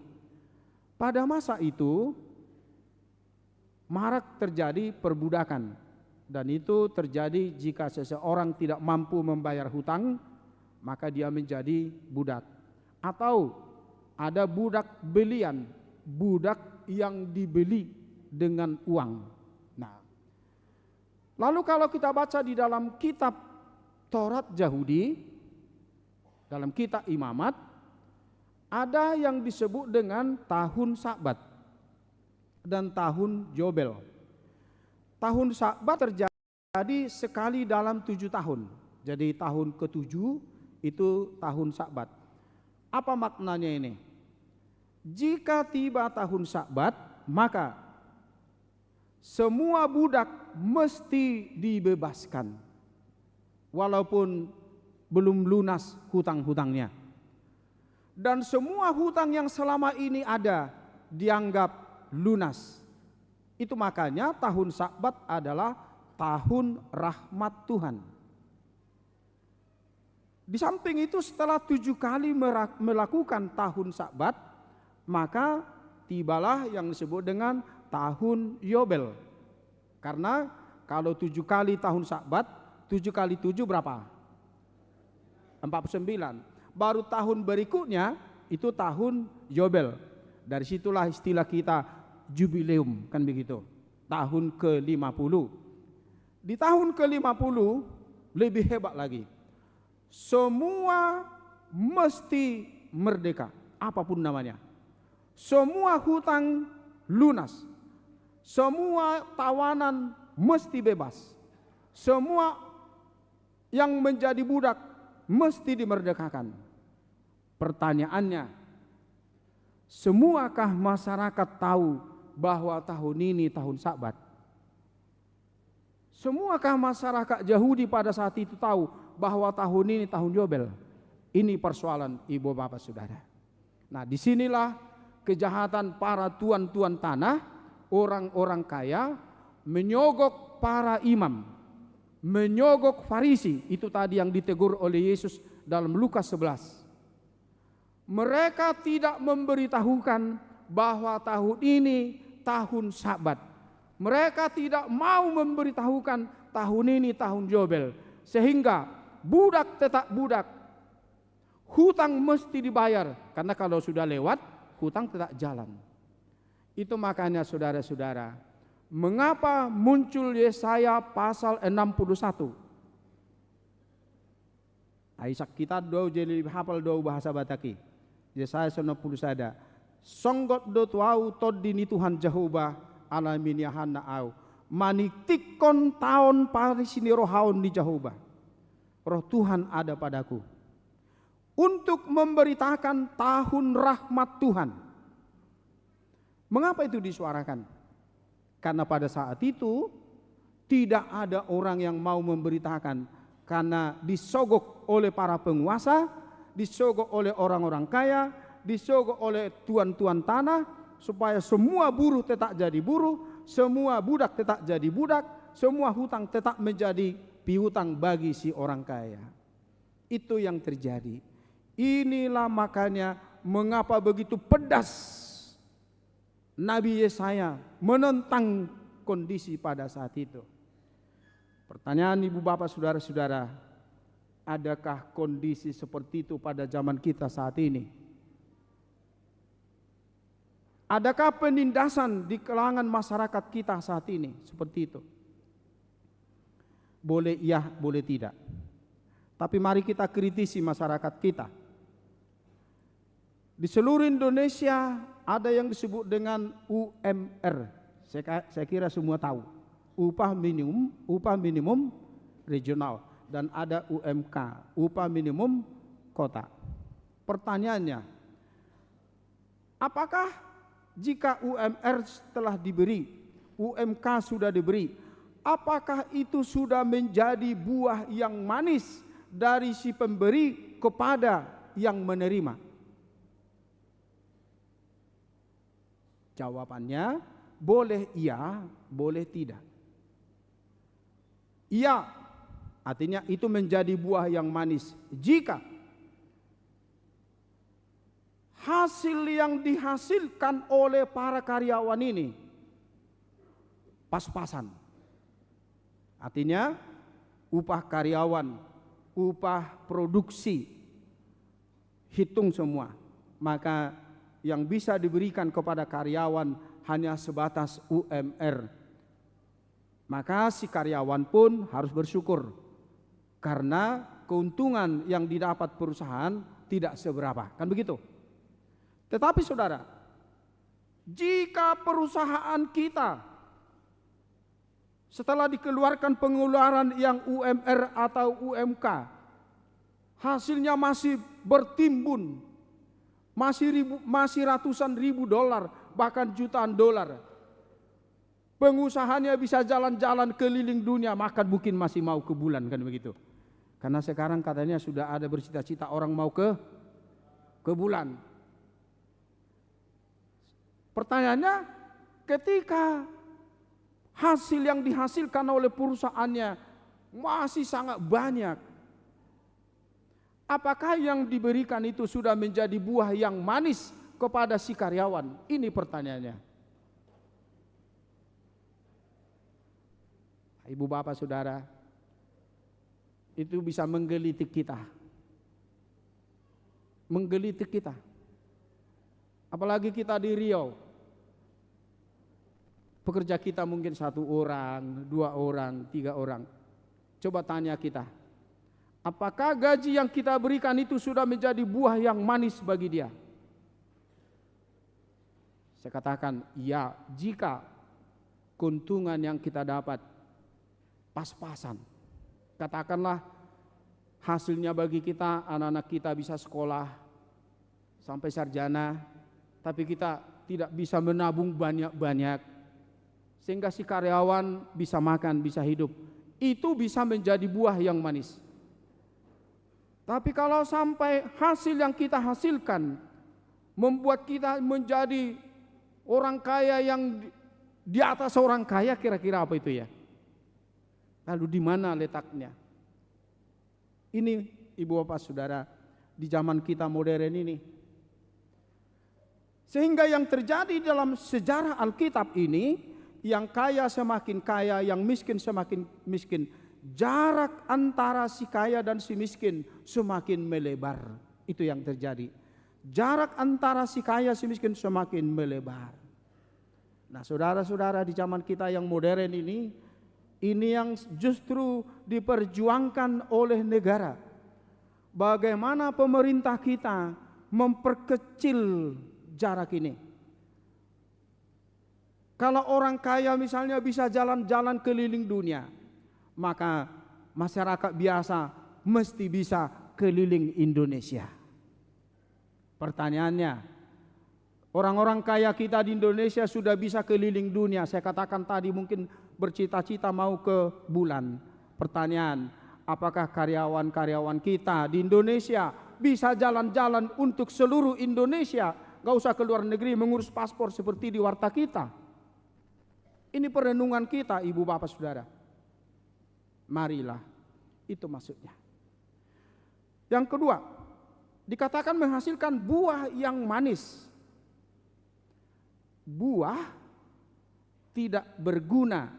Pada masa itu, marak terjadi perbudakan. Dan itu terjadi jika seseorang tidak mampu membayar hutang, maka dia menjadi budak. Atau ada budak belian, budak yang dibeli dengan uang. Nah, lalu kalau kita baca di dalam kitab Taurat Yahudi, dalam kitab Imamat, ada yang disebut dengan tahun Sabat dan tahun Yobel. Tahun Sabat terjadi sekali dalam 7 tahun. Jadi tahun ke-7 itu tahun Sabat. Apa maknanya ini? Jika tiba tahun Sabat, maka semua budak mesti dibebaskan, walaupun belum lunas hutang-hutangnya. Dan semua hutang yang selama ini ada dianggap lunas. Itu makanya tahun Sabat adalah tahun rahmat Tuhan. Di samping itu setelah 7 kali melakukan tahun Sabat, maka tibalah yang disebut dengan tahun Yobel. Karena kalau 7 kali tahun Sabat, 7 kali 7 berapa? 49. Baru tahun berikutnya itu tahun Yobel. Dari situlah istilah kita jubileum, kan begitu. Tahun ke-50. Di tahun ke-50 lebih hebat lagi. Semua mesti merdeka, apapun namanya. Semua hutang lunas. Semua tawanan mesti bebas. Semua yang menjadi budak mesti dimerdekakan. Pertanyaannya, semuakah masyarakat tahu bahwa tahun ini tahun Sabat? Semuakah masyarakat Yahudi pada saat itu tahu bahwa tahun ini tahun Yobel? Ini persoalan ibu bapak saudara. Nah, disinilah kejahatan para tuan-tuan tanah, orang-orang kaya, menyogok para imam, menyogok Farisi. Itu tadi yang ditegur oleh Yesus dalam Lukas 11. Mereka tidak memberitahukan bahwa tahun ini tahun Sabat. Mereka tidak mau memberitahukan tahun ini tahun Yobel, sehingga budak tetap budak, hutang mesti dibayar, karena kalau sudah lewat hutang tetap jalan. Itu makanya saudara-saudara, mengapa muncul Yesaya pasal 61? Aisyah kita do jadi hafal do bahasa Bataki. Yesaya 60 sada. Songgot do tuau todini Tuhan Jehovah alamin yahana au. Maniktikon tahun parisini rohaun di Jehovah. Roh Tuhan ada padaku. Untuk memberitakan tahun rahmat Tuhan. Mengapa itu disuarakan? Karena pada saat itu tidak ada orang yang mau memberitakan, karena disogok oleh para penguasa, disogok oleh orang-orang kaya, disogok oleh tuan-tuan tanah, supaya semua buruh tetap jadi buruh, semua budak tetap jadi budak, semua hutang tetap menjadi piutang bagi si orang kaya. Itu yang terjadi. Inilah makanya mengapa begitu pedas Nabi Yesaya menentang kondisi pada saat itu. Pertanyaan ibu bapak saudara-saudara, adakah kondisi seperti itu pada zaman kita saat ini? Adakah penindasan di kalangan masyarakat kita saat ini seperti itu? Boleh iya, boleh tidak. Tapi mari kita kritisi masyarakat kita. Di seluruh Indonesia ada yang disebut dengan UMR. Saya kira semua tahu. Upah minimum regional, dan ada UMK, upah minimum kota. Pertanyaannya, apakah jika UMR telah diberi, UMK sudah diberi, apakah itu sudah menjadi buah yang manis dari si pemberi kepada yang menerima? Jawabannya boleh iya, boleh tidak. Iya, artinya itu menjadi buah yang manis jika hasil yang dihasilkan oleh para karyawan ini pas-pasan. Artinya upah karyawan, upah produksi, hitung semua. Maka yang bisa diberikan kepada karyawan hanya sebatas UMR. Maka si karyawan pun harus bersyukur, karena keuntungan yang didapat perusahaan tidak seberapa, kan begitu. Tetapi saudara, jika perusahaan kita setelah dikeluarkan pengeluaran yang UMR atau UMK, hasilnya masih bertimbun, masih ratusan ribu dolar, bahkan jutaan dolar, pengusahanya bisa jalan-jalan keliling dunia, makan mungkin masih mau ke bulan, kan begitu. Karena sekarang katanya sudah ada bercita-cita orang mau ke bulan. Pertanyaannya, ketika hasil yang dihasilkan oleh perusahaannya masih sangat banyak, apakah yang diberikan itu sudah menjadi buah yang manis kepada si karyawan? Ini pertanyaannya. Ibu bapak saudara, itu bisa menggelitik kita. Menggelitik kita. Apalagi kita di Riau. Pekerja kita mungkin 1 orang, 2 orang, 3 orang. Coba tanya kita, apakah gaji yang kita berikan itu sudah menjadi buah yang manis bagi dia? Saya katakan, ya, jika keuntungan yang kita dapat pas-pasan. Katakanlah hasilnya bagi kita, anak-anak kita bisa sekolah sampai sarjana, tapi kita tidak bisa menabung banyak-banyak, sehingga si karyawan bisa makan, bisa hidup. Itu bisa menjadi buah yang manis. Tapi kalau sampai hasil yang kita hasilkan membuat kita menjadi orang kaya yang di atas orang kaya, kira-kira apa itu ya? Lalu di mana letaknya? Ini ibu bapak saudara, di zaman kita modern ini. Sehingga yang terjadi dalam sejarah Alkitab ini, yang kaya semakin kaya, yang miskin semakin miskin. Jarak antara si kaya dan si miskin semakin melebar. Itu yang terjadi. Jarak antara si kaya si miskin semakin melebar. Nah, saudara-saudara, di zaman kita yang modern ini yang justru diperjuangkan oleh negara. Bagaimana pemerintah kita memperkecil jarak ini. Kalau orang kaya misalnya bisa jalan-jalan keliling dunia, maka masyarakat biasa mesti bisa keliling Indonesia. Pertanyaannya, orang-orang kaya kita di Indonesia sudah bisa keliling dunia. Saya katakan tadi mungkin bercita-cita mau ke bulan. Pertanyaan, apakah karyawan-karyawan kita di Indonesia bisa jalan-jalan untuk seluruh Indonesia? Gak usah ke luar negeri mengurus paspor seperti di warta kita. Ini perenungan kita, ibu bapak saudara. Marilah, itu maksudnya. Yang kedua, dikatakan menghasilkan buah yang manis. Buah tidak berguna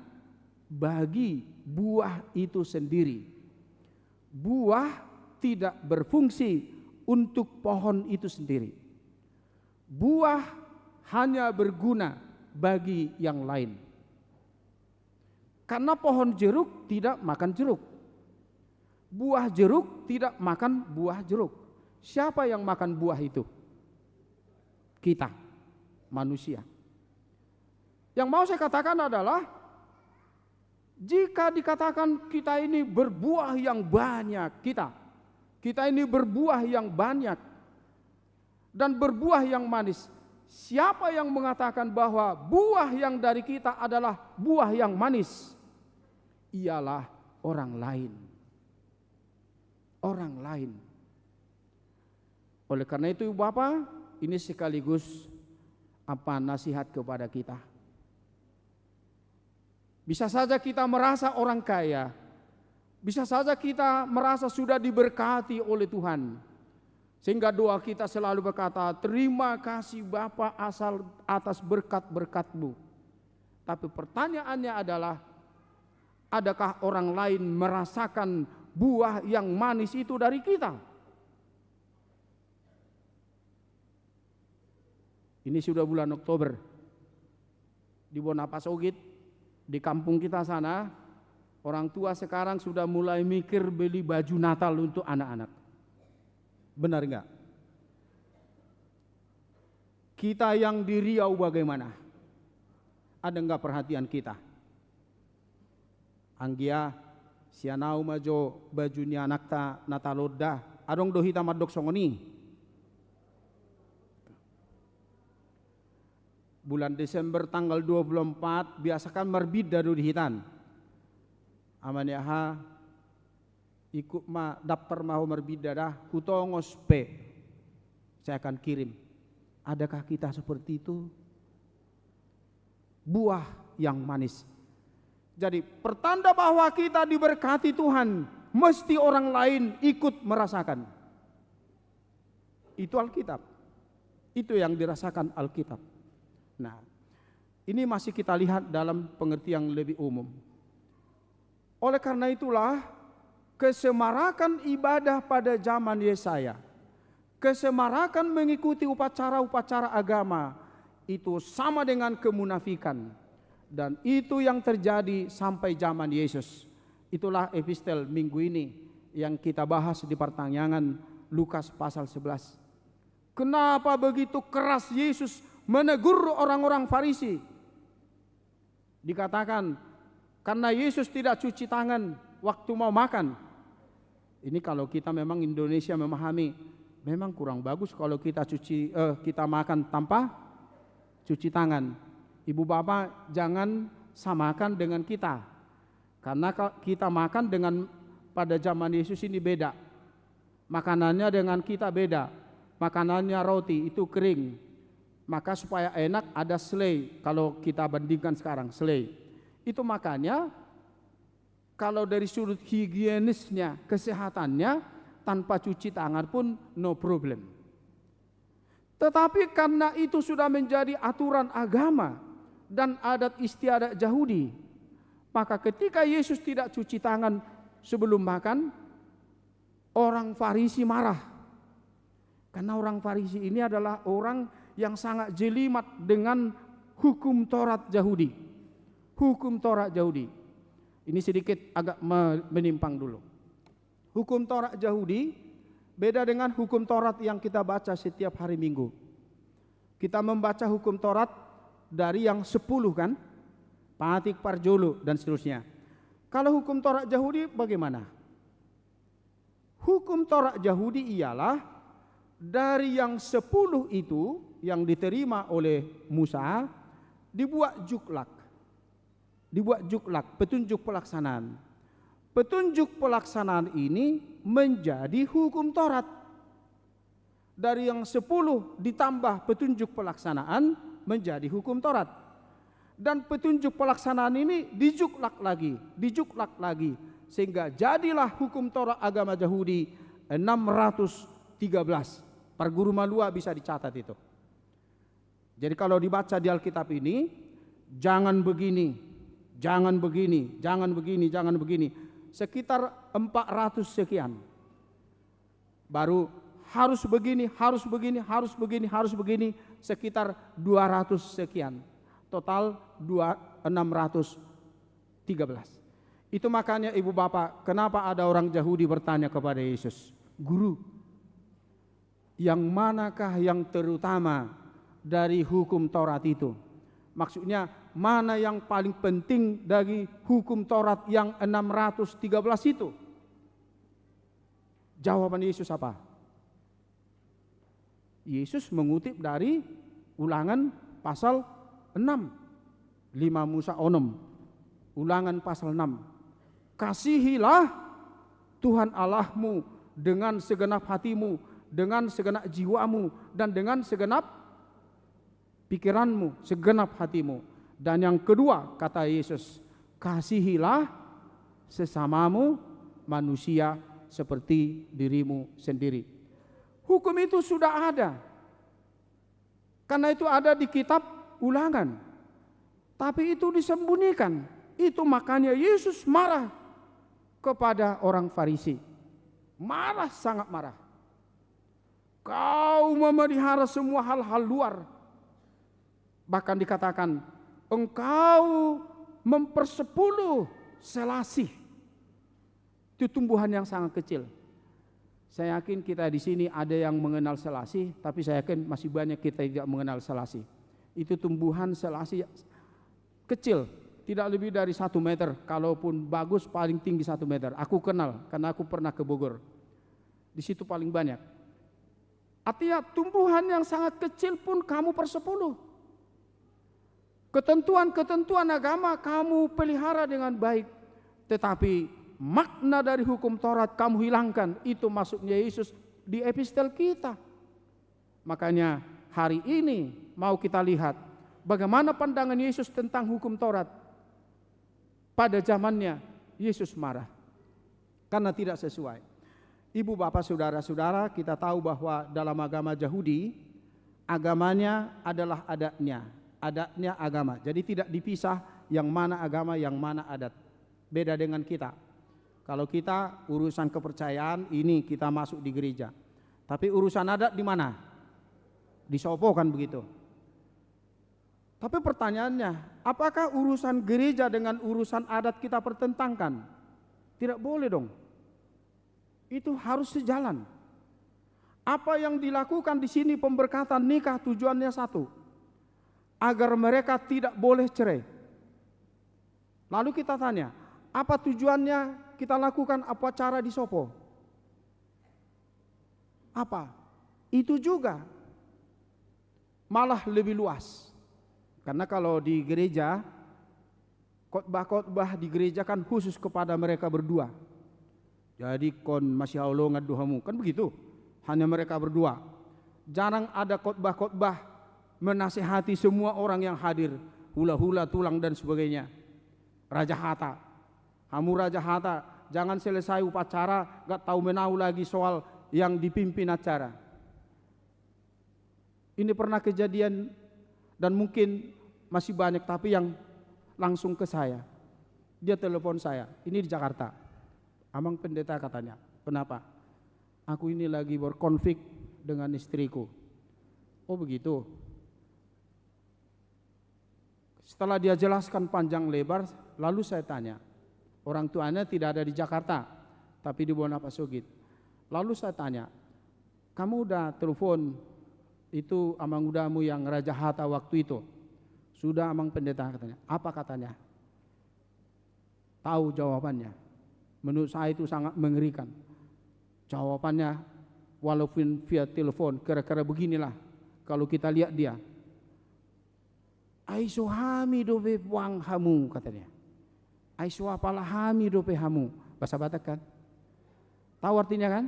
bagi buah itu sendiri. Buah tidak berfungsi untuk pohon itu sendiri. Buah hanya berguna bagi yang lain. Karena pohon jeruk tidak makan jeruk. Buah jeruk tidak makan buah jeruk. Siapa yang makan buah itu? Kita, manusia. Yang mau saya katakan adalah, jika dikatakan kita ini berbuah yang banyak, kita ini berbuah yang banyak dan berbuah yang manis. Siapa yang mengatakan bahwa buah yang dari kita adalah buah yang manis? Ialah orang lain. Orang lain. Oleh karena itu Bapak, ini sekaligus nasihat kepada kita. Bisa saja kita merasa orang kaya. Bisa saja kita merasa sudah diberkati oleh Tuhan. Sehingga doa kita selalu berkata, terima kasih Bapa asal atas berkat-berkat-Mu. Tapi pertanyaannya adalah, adakah orang lain merasakan buah yang manis itu dari kita? Ini sudah bulan Oktober. Di Bonapasogit, di kampung kita sana, orang tua sekarang sudah mulai mikir beli baju Natal untuk anak-anak. Benar enggak? Kita yang di Riau bagaimana? Ada enggak perhatian kita? Anggia, sianau majo bajunya anak ta Nataloda, adong do hitam adok songoni. Bulan Desember tanggal 24 biasakan merbid dari hitan. Amaniaha ikut daftar mau merbid dah kutongos P. Saya akan kirim. Adakah kita seperti itu? Buah yang manis. Jadi pertanda bahwa kita diberkati Tuhan, mesti orang lain ikut merasakan. Itu Alkitab. Itu yang dirasakan Alkitab. Nah, ini masih kita lihat dalam pengertian yang lebih umum. Oleh karena itulah, kesemarakan ibadah pada zaman Yesaya, kesemarakan mengikuti upacara-upacara agama, itu sama dengan kemunafikan. Dan itu yang terjadi sampai zaman Yesus. Itulah epistel minggu ini yang kita bahas di pertanyaan Lukas pasal 11. Kenapa begitu keras Yesus menegur orang-orang Farisi? Dikatakan karena Yesus tidak cuci tangan waktu mau makan. Ini kalau kita memang Indonesia memahami, memang kurang bagus kalau kita kita makan tanpa cuci tangan. Ibu bapak jangan samakan dengan kita. Karena kita makan dengan pada zaman Yesus ini beda. Makanannya dengan kita beda. Makanannya roti itu kering. Maka supaya enak ada selai. Kalau kita bandingkan sekarang selai. Itu makanya kalau dari sudut higienisnya, kesehatannya, tanpa cuci tangan pun no problem. Tetapi karena itu sudah menjadi aturan agama, dan adat istiadat Yahudi. Maka ketika Yesus tidak cuci tangan sebelum makan, orang Farisi marah. Karena orang Farisi ini adalah orang yang sangat jelimat dengan hukum Taurat Yahudi. Hukum Taurat Yahudi. Ini sedikit agak menyimpang dulu. Hukum Taurat Yahudi beda dengan hukum Taurat yang kita baca setiap hari Minggu. Kita membaca hukum Taurat dari yang 10 kan? Patik, Parjolo dan seterusnya. Kalau hukum Taurat Yahudi bagaimana? Hukum Taurat Yahudi ialah dari yang 10 itu yang diterima oleh Musa dibuat juklak. Dibuat juklak, petunjuk pelaksanaan. Petunjuk pelaksanaan ini menjadi hukum Taurat. Dari yang 10 ditambah petunjuk pelaksanaan menjadi hukum Taurat. Dan petunjuk pelaksanaan ini dijuklak lagi, sehingga jadilah hukum Taurat agama Yahudi 613. Para guru malua bisa dicatat itu. Jadi kalau dibaca di Alkitab ini, jangan begini, jangan begini, jangan begini, jangan begini. Sekitar 400 sekian. Baru harus begini, harus begini, harus begini, harus begini. Sekitar 200 sekian. Total 613. Itu makanya ibu bapak, kenapa ada orang Yahudi bertanya kepada Yesus, Guru, yang manakah yang terutama dari hukum Taurat itu? Maksudnya mana yang paling penting dari hukum Taurat yang 613 itu? Jawaban Yesus apa? Yesus mengutip dari Ulangan pasal 6. 5 Musa onom. Ulangan pasal 6. Kasihilah Tuhan Allahmu dengan segenap hatimu, dengan segenap jiwamu, dan dengan segenap pikiranmu, segenap hatimu. Dan yang kedua kata Yesus, kasihilah sesamamu manusia seperti dirimu sendiri. Hukum itu sudah ada. Karena itu ada di kitab Ulangan. Tapi itu disembunyikan. Itu makanya Yesus marah kepada orang Farisi. Marah, sangat marah. Kau memelihara semua hal-hal luar. Bahkan dikatakan, engkau mempersepuluh selasih. Itu tumbuhan yang sangat kecil. Saya yakin kita di sini ada yang mengenal selasih, tapi saya yakin masih banyak kita tidak mengenal selasih. Itu tumbuhan selasih kecil, tidak lebih dari 1 meter. Kalaupun bagus paling tinggi 1 meter. Aku kenal karena aku pernah ke Bogor. Di situ paling banyak. Artinya tumbuhan yang sangat kecil pun kamu persepuluh. Ketentuan-ketentuan agama kamu pelihara dengan baik. Tetapi makna dari hukum Taurat kamu hilangkan. Itu maksudnya Yesus di epistel kita. Makanya hari ini mau kita lihat bagaimana pandangan Yesus tentang hukum Taurat. Pada zamannya Yesus marah karena tidak sesuai. Ibu bapak saudara-saudara, kita tahu bahwa dalam agama Yahudi, agamanya adalah adatnya. Adatnya agama. Jadi tidak dipisah yang mana agama, yang mana adat. Beda dengan kita. Kalau kita urusan kepercayaan ini kita masuk di gereja. Tapi urusan adat di mana? Di Sopo kan begitu. Tapi pertanyaannya, apakah urusan gereja dengan urusan adat kita pertentangkan? Tidak boleh dong. Itu harus sejalan. Apa yang dilakukan di sini pemberkatan nikah tujuannya satu, agar mereka tidak boleh cerai. Lalu kita tanya, apa tujuannya kita lakukan upacara di Sopo? Apa? Itu juga malah lebih luas. Karena kalau di gereja, khotbah-khotbah di gereja kan khusus kepada mereka berdua. Jadi kon masih Allah ngaduhamu, kan begitu. Hanya mereka berdua. Jarang ada khotbah-khotbah menasihati semua orang yang hadir, hula-hula, tulang dan sebagainya. Raja Hata, kamu Raja Hata, jangan selesai upacara gak tahu menau lagi soal yang dipimpin acara. Ini pernah kejadian dan mungkin masih banyak, tapi yang langsung ke saya. Dia telepon saya, ini di Jakarta. Amang pendeta katanya, kenapa? Aku ini lagi berkonflik dengan istriku. Oh begitu. Setelah dia jelaskan panjang lebar, lalu saya tanya, orang tuanya tidak ada di Jakarta, tapi di Bonapasugit. Lalu saya tanya, kamu udah telepon itu amang udamu yang Raja Hatta waktu itu? Sudah amang pendeta katanya. Apa katanya? Tahu jawabannya. Menurut saya itu sangat mengerikan. Jawabannya walaupun via telepon kira-kira beginilah. Kalau kita lihat dia, Aiso hami dope buang hamu katanya. Aiso apalah hami dope hamu. Bahasa Batak kan? Tahu artinya kan?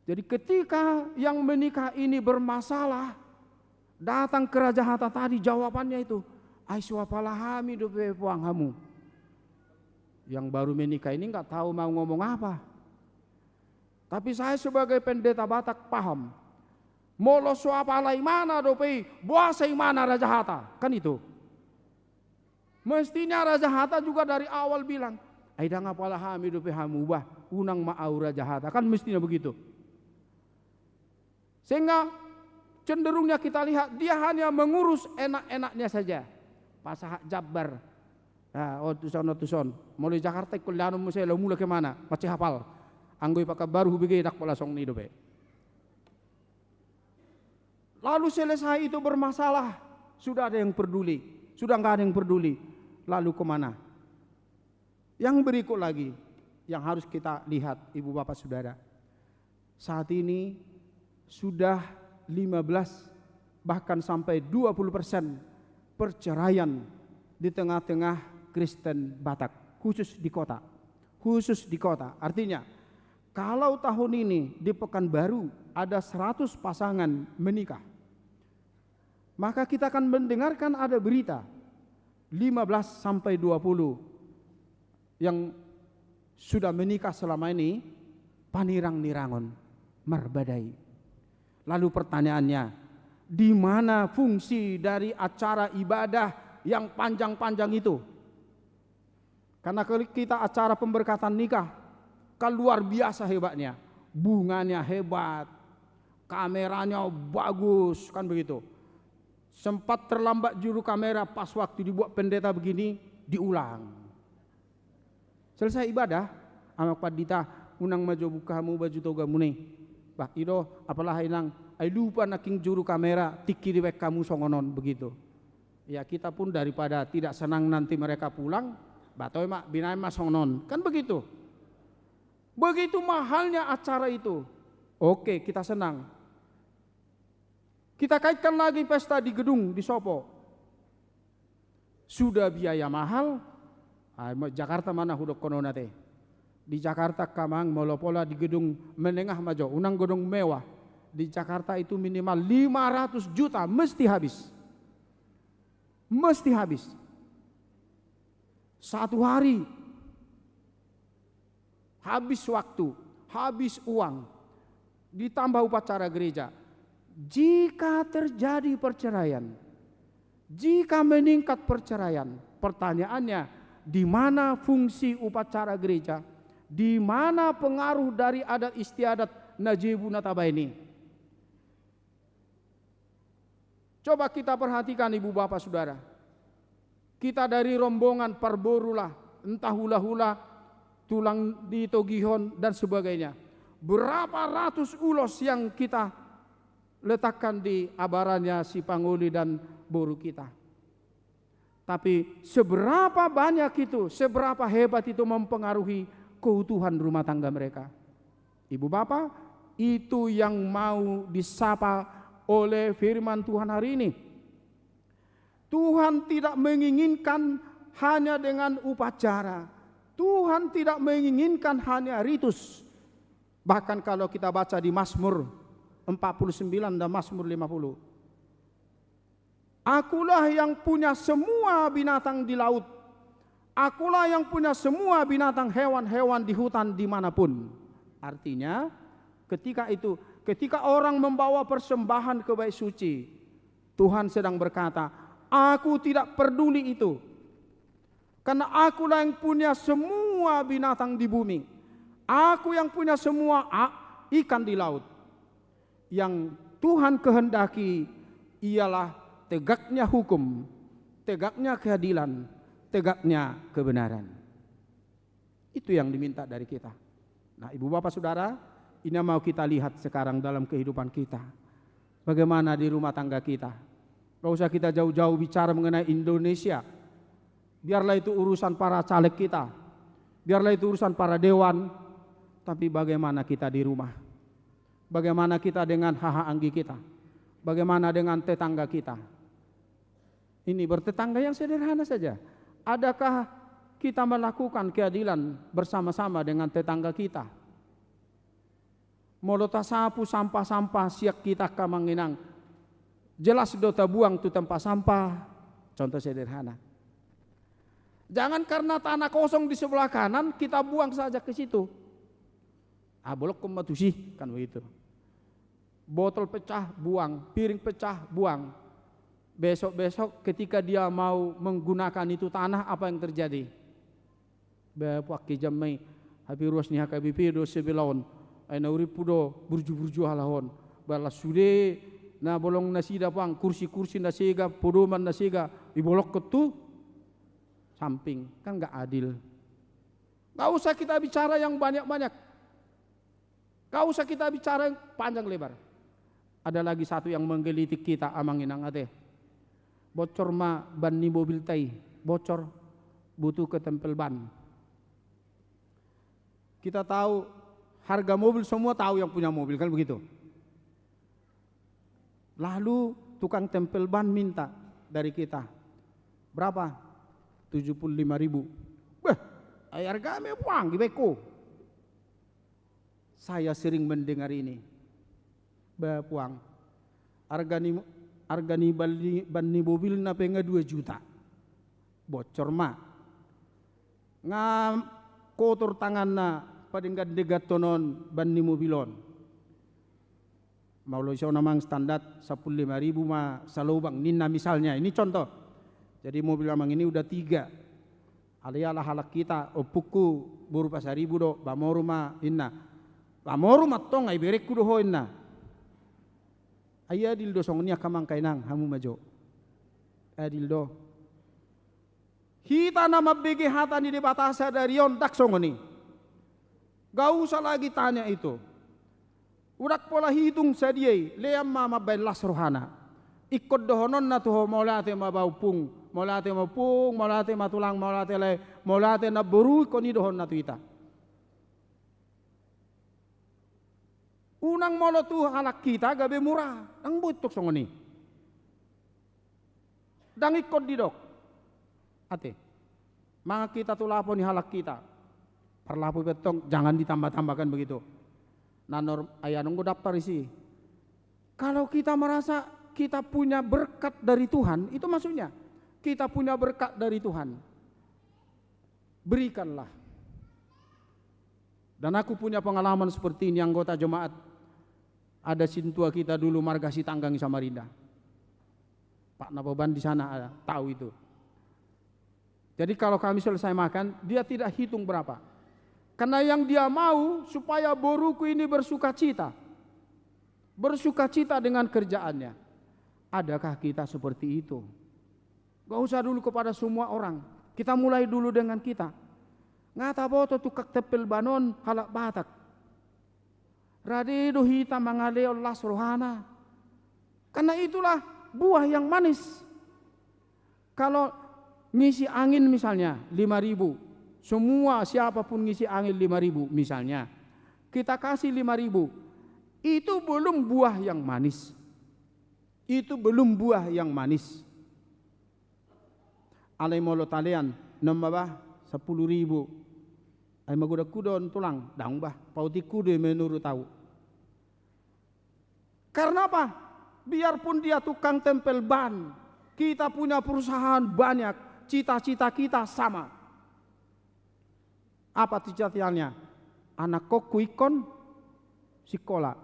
Jadi ketika yang menikah ini bermasalah, datang ke Raja Hatta tadi jawabannya itu, Aiso apalah hami dope buang hamu. Yang baru menikah ini nggak tahu mau ngomong apa. Tapi saya sebagai pendeta Batak paham. Molo suapalai mana dope, buasai mana Raja Hatta, kan itu. Mestinya Raja Hatta juga dari awal bilang, aida ngapalah hami dope hamu bah, unang maau Raja Hatta, kan mestinya begitu. Sehingga cenderungnya kita lihat dia hanya mengurus enak-enaknya saja. Pasah Jabar, tuson, mulai Jakarta kuliah musela mula kemana, macam hafal, anggoi pakai baru hubungi dak pola song ni dope. Lalu selesai itu bermasalah, sudah ada yang peduli, sudah nggak ada yang peduli. Lalu kemana? Yang berikut lagi, yang harus kita lihat ibu bapak saudara. Saat ini sudah 15 bahkan sampai 20% perceraian di tengah-tengah Kristen Batak, khusus di kota. Khusus di kota, artinya kalau tahun ini di Pekanbaru ada 100 pasangan menikah, maka kita akan mendengarkan ada berita 15 sampai 20 yang sudah menikah selama ini panirang-nirangon marbadai. Lalu pertanyaannya, di mana fungsi dari acara ibadah yang panjang-panjang itu? Karena kalau kita acara pemberkatan nikah kan luar biasa hebatnya, bunganya hebat, kameranya bagus, kan begitu. Sempat terlambat juru kamera pas waktu dibuat pendeta begini, diulang. Selesai ibadah, amak padita unang maju bukamu baju toga mune. Bah ido apalah inang, ai lupa naking juru kamera tiki diwek kamu songonon begitu. Ya kita pun daripada tidak senang nanti mereka pulang, batoy mak binai mas songonon, kan begitu. Begitu mahalnya acara itu. Oke, kita senang. Kita kaitkan lagi pesta di gedung di Sopo. Sudah biaya mahal. Jakarta mana hudok kono nate. Di Jakarta kamang molopola di gedung menengah majo, unang gedung mewah. Di Jakarta itu minimal 500 juta mesti habis. Mesti habis. Satu hari habis waktu, habis uang, ditambah upacara gereja. Jika terjadi perceraian, jika meningkat perceraian, pertanyaannya, di mana fungsi upacara gereja? Di mana pengaruh dari adat istiadat Najibu Nataba ini? Coba kita perhatikan ibu bapak saudara. Kita dari rombongan Parborula, entah hula-hula, tulang di Togihon dan sebagainya. Berapa ratus ulos yang kita letakkan di abarannya si Panguli dan boru kita. Tapi seberapa banyak itu, seberapa hebat itu mempengaruhi keutuhan rumah tangga mereka. Ibu bapak, itu yang mau disapa oleh firman Tuhan hari ini. Tuhan tidak menginginkan hanya dengan upacara. Tuhan tidak menginginkan hanya ritus. Bahkan kalau kita baca di Mazmur 49 dan Mazmur 50. Akulah yang punya semua binatang di laut. Akulah yang punya semua binatang hewan-hewan di hutan dimanapun. Artinya ketika orang membawa persembahan ke bait suci, Tuhan sedang berkata, Aku tidak peduli itu. Karena akulah yang punya semua binatang di bumi. Aku yang punya semua ikan di laut. Yang Tuhan kehendaki ialah tegaknya hukum, tegaknya keadilan, tegaknya kebenaran. Itu yang diminta dari kita. Nah, Ibu Bapak Saudara, ini yang mau kita lihat sekarang dalam kehidupan kita. Bagaimana di rumah tangga kita. Gak usah kita jauh-jauh bicara mengenai Indonesia. Biarlah itu urusan para caleg kita. Biarlah itu urusan para dewan. Tapi bagaimana kita di rumah? Bagaimana kita dengan hahanggi kita? Bagaimana dengan tetangga kita? Ini bertetangga yang sederhana saja. Adakah kita melakukan keadilan bersama-sama dengan tetangga kita? Molota sapu sampah-sampah siak kita kamanginang. Jelas dota buang tu tempat sampah. Contoh sederhana. Jangan karena tanah kosong di sebelah kanan kita buang saja ke situ. Bolok kumatusi kan begitu. Botol pecah buang, piring pecah buang. Besok-besok ketika dia mau menggunakan itu tanah, apa yang terjadi? Bapak kijamai habi ruas ni hakabipi do sebelon. Ai nauri pudo burju-burju halahon. Balas sude na bolong nasida pang kursi-kursi nasiga podoman nasiga dibolok ketu samping, kan enggak adil. Enggak usah kita bicara yang banyak-banyak. Enggak usah kita bicara yang panjang lebar. Ada lagi satu yang menggelitik kita amanginang ate. Bocor ma ban ni mobil tai, bocor butuh ke tempel ban. Kita tahu harga mobil, semua tahu yang punya mobil kan begitu. Lalu tukang tempel ban minta dari kita. Berapa? 75.000. Harga me uang gibeko. Saya sering mendengar ini. Puang. Harga ni ban ni mobil na penga 2 juta. Bocor ma. Ngam kotor tangan na padinggan degatonon ban ni mobilon. Maulo siya namang standar 15.000 ma sa lubang nina misalnya. Ini contoh. Jadi mobil namang ini udah 3. Alialah halak kita opuku buru pasaribu do bamoru ma inna. Bamoru matong ay berek kudo ho inna. Ayadil do songnya kamang kainang hamu majo. Adil do. Hita na mabigi hata ni di batasa dari yon dak songoni. Gak usah lagi tanya itu. Udak pola hitung sadiai leam mama belas rohana. Ikut dohonon na tuho maulate mabaupung, maulate mapung, maulate matulang, maulate le, maulate na buru koni dohon na tuita. Unang molo tu halak kita gabe murah, ang butok songoni. Dang ikut didok. Ate, mga kita tu lapo ni halak kita. Perlapu betong jangan ditambah-tambahkan begitu. Nanor ayanong go daftar isi. Kalau kita merasa kita punya berkat dari Tuhan, itu maksudnya kita punya berkat dari Tuhan. Berikanlah. Dan aku punya pengalaman seperti ini anggota jemaat. Ada sintua kita dulu Margasi Tanggang Samarinda. Pak Naboban di sana ada, tahu itu. Jadi kalau kami selesai makan, dia tidak hitung berapa. Karena yang dia mau supaya boruku ini bersuka cita. Bersuka cita dengan kerjaannya. Adakah kita seperti itu? Gak usah dulu kepada semua orang. Kita mulai dulu dengan kita. Ngata boto tukak tepel banon halak batak. Radido hita mangaleo las rohana. Karena itulah buah yang manis. Kalau ngisi angin misalnya 5.000. Semua siapapun ngisi angin 5.000 misalnya. Kita kasih 5.000. Itu belum buah yang manis. Itu belum buah yang manis. Alay molo talian nambah 10.000. Ay magudak kudon tulang daung bah pauti kudo menurut tahu. Karena apa? Biarpun dia tukang tempel ban, kita punya perusahaan banyak, cita-cita kita sama. Apa cita-citanya? Anak kokku ikon sekolah.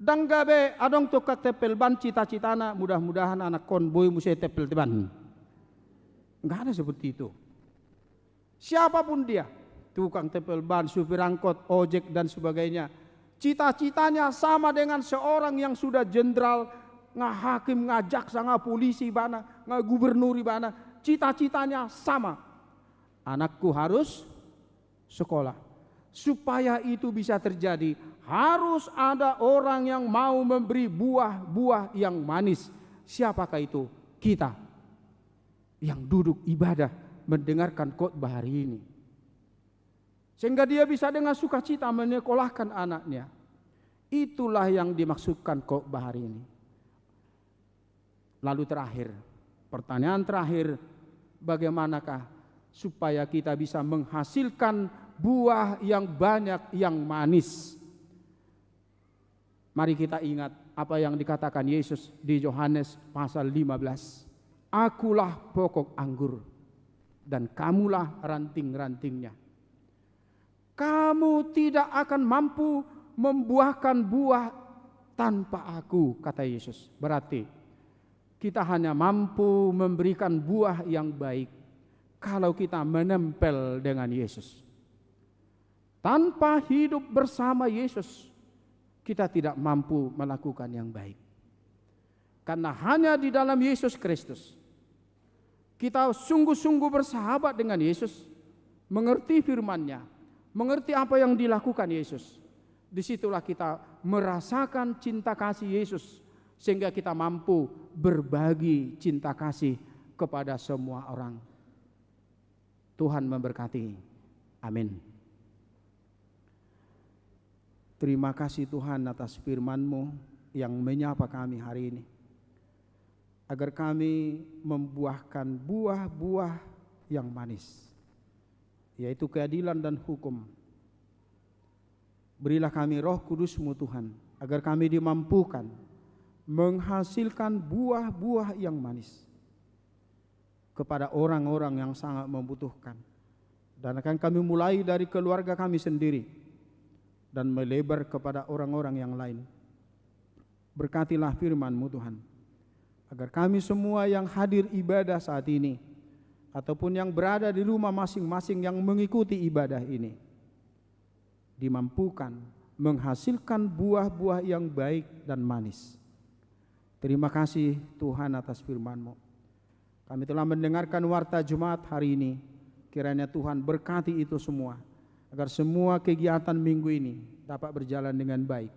dang gabe adong to ka tepel ban cita-citana mudah-mudahan anak konboy musia tepel teban. Enggak ada seperti itu. Siapapun dia, tukang tepel ban, supir angkot, ojek dan sebagainya, cita-citanya sama dengan seorang yang sudah jenderal, hakim, jaksa, polisi bana, gubernur bana, cita-citanya sama. Anakku harus sekolah. Supaya itu bisa terjadi, harus ada orang yang mau memberi buah-buah yang manis. Siapakah itu? Kita yang duduk ibadah mendengarkan khotbah hari ini. Sehingga dia bisa dengan sukacita menyekolahkan anaknya. Itulah yang dimaksudkan khotbah hari ini. Lalu terakhir, pertanyaan terakhir, bagaimanakah supaya kita bisa menghasilkan buah yang banyak, yang manis? Mari kita ingat apa yang dikatakan Yesus di Yohanes pasal 15. Akulah pokok anggur dan kamulah ranting-rantingnya. Kamu tidak akan mampu membuahkan buah tanpa aku, kata Yesus. Berarti kita hanya mampu memberikan buah yang baik kalau kita menempel dengan Yesus. Tanpa hidup bersama Yesus, kita tidak mampu melakukan yang baik. Karena hanya di dalam Yesus Kristus kita sungguh-sungguh bersahabat dengan Yesus, mengerti firman-Nya, mengerti apa yang dilakukan Yesus. Disitulah kita merasakan cinta kasih Yesus, sehingga kita mampu berbagi cinta kasih kepada semua orang. Tuhan memberkati. Amin. Terima kasih Tuhan atas firman-Mu yang menyapa kami hari ini, agar kami membuahkan buah-buah yang manis, yaitu keadilan dan hukum. Berilah kami Roh Kudus-Mu Tuhan, agar kami dimampukan menghasilkan buah-buah yang manis kepada orang-orang yang sangat membutuhkan. Dan akan kami mulai dari keluarga kami sendiri dan melebar kepada orang-orang yang lain. Berkatilah firman-Mu Tuhan, agar kami semua yang hadir ibadah saat ini, ataupun yang berada di rumah masing-masing yang mengikuti ibadah ini, dimampukan menghasilkan buah-buah yang baik dan manis. Terima kasih Tuhan atas firman-Mu. Kami telah mendengarkan warta Jumat hari ini. Kiranya Tuhan berkati itu semua, agar semua kegiatan minggu ini dapat berjalan dengan baik,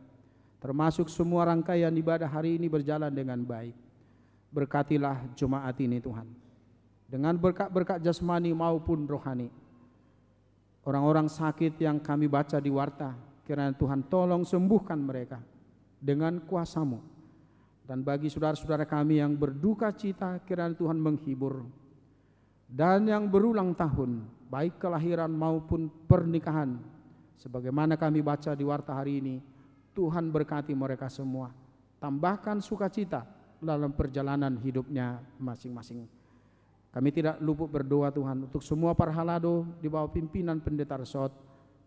termasuk semua rangkaian ibadah hari ini berjalan dengan baik. Berkatilah jemaat ini Tuhan, dengan berkat-berkat jasmani maupun rohani. Orang-orang sakit yang kami baca di warta, kiranya Tuhan tolong sembuhkan mereka dengan kuasa-Mu. Dan bagi saudara-saudara kami yang berduka cita, kiranya Tuhan menghibur. Dan yang berulang tahun, baik kelahiran maupun pernikahan, sebagaimana kami baca di warta hari ini, Tuhan berkati mereka semua. Tambahkan sukacita dalam perjalanan hidupnya masing-masing. Kami tidak luput berdoa Tuhan untuk semua para halado di bawah pimpinan Pendeta Resort.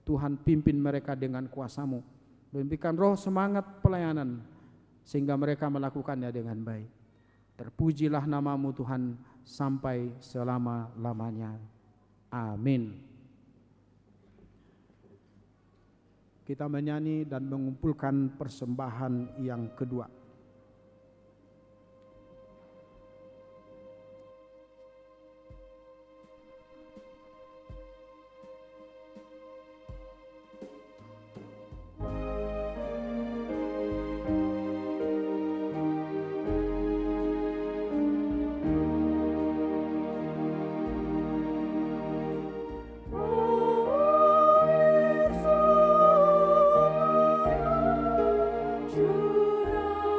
Tuhan pimpin mereka dengan kuasa-Mu, berikan roh semangat pelayanan sehingga mereka melakukannya dengan baik. Terpujilah nama-Mu Tuhan sampai selama-lamanya. Amin. Kita menyanyi dan mengumpulkan persembahan yang kedua. Curah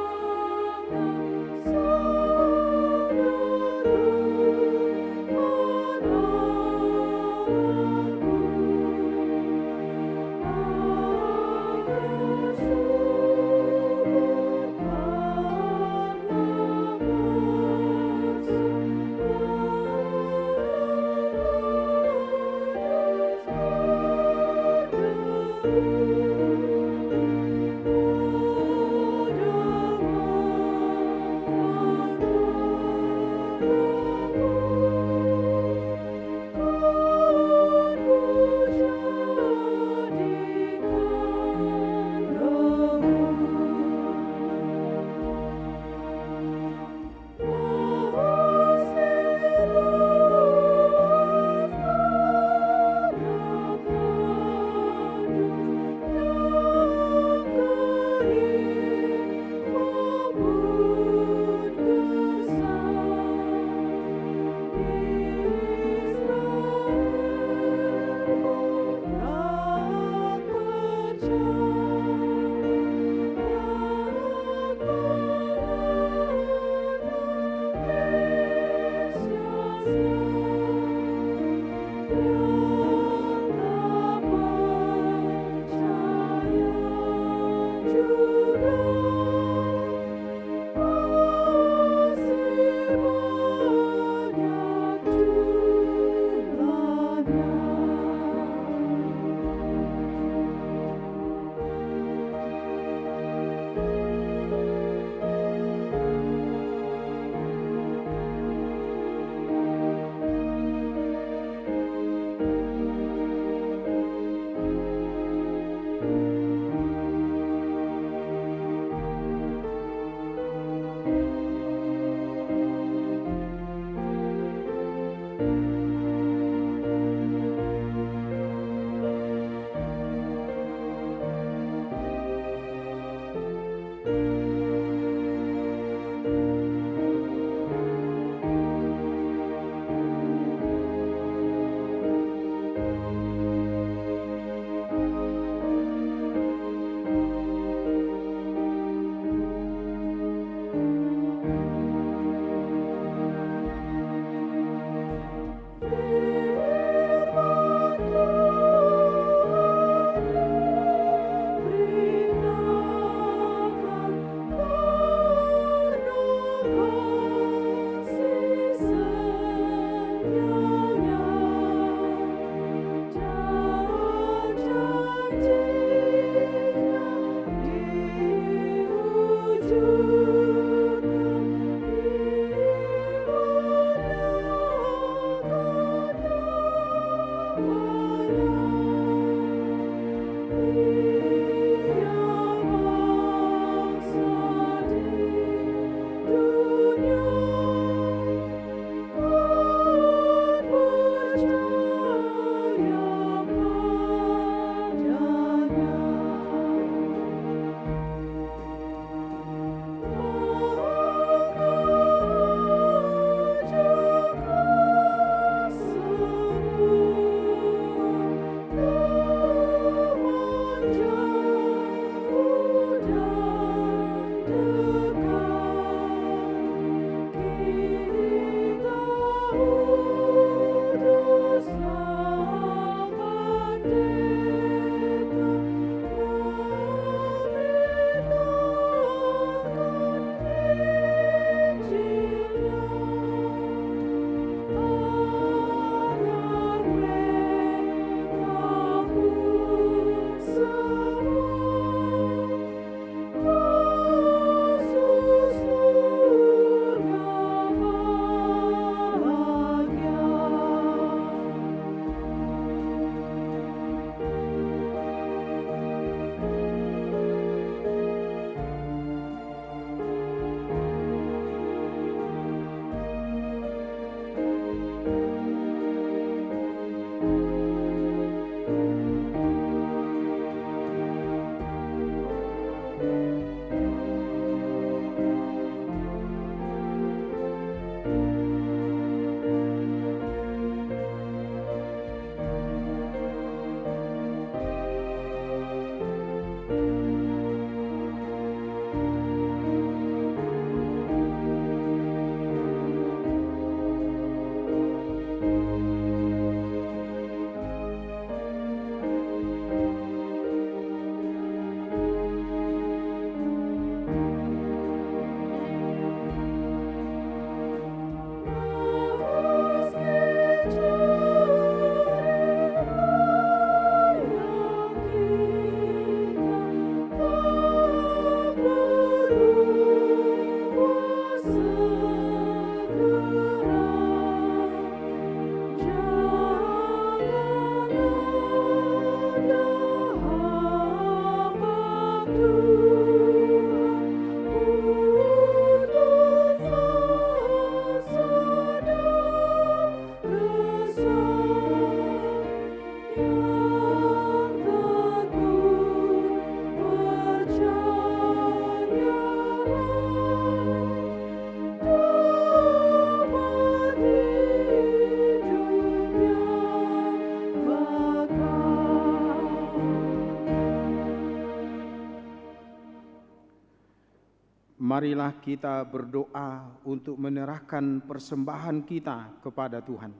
Marilah kita berdoa untuk menyerahkan persembahan kita kepada Tuhan.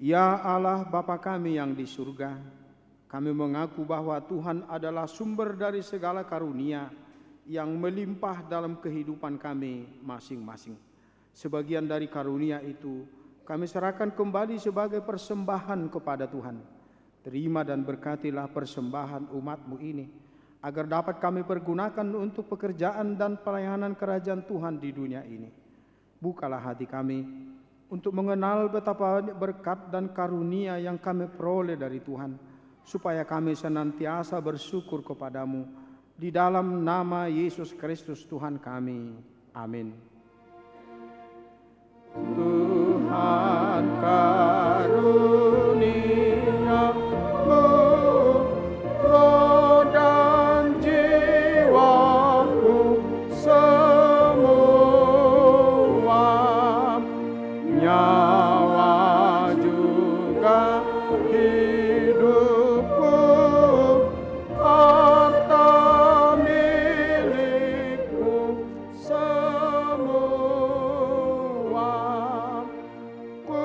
Ya Allah Bapa kami yang di surga, Kami mengaku bahwa Tuhan adalah sumber dari segala karunia yang melimpah dalam kehidupan kami masing-masing. Sebagian dari karunia itu kami serahkan kembali sebagai persembahan kepada Tuhan. Terima dan berkatilah persembahan umat-Mu ini, agar dapat kami pergunakan untuk pekerjaan dan pelayanan kerajaan Tuhan di dunia ini. Bukalah hati kami untuk mengenal betapa berkat dan karunia yang kami peroleh dari Tuhan, supaya kami senantiasa bersyukur kepadamu di dalam nama Yesus Kristus Tuhan kami. Amin. Tuhan karuniamu, roh dan jiwaku semua, nyawa juga hidupku, harta milikku semua, ku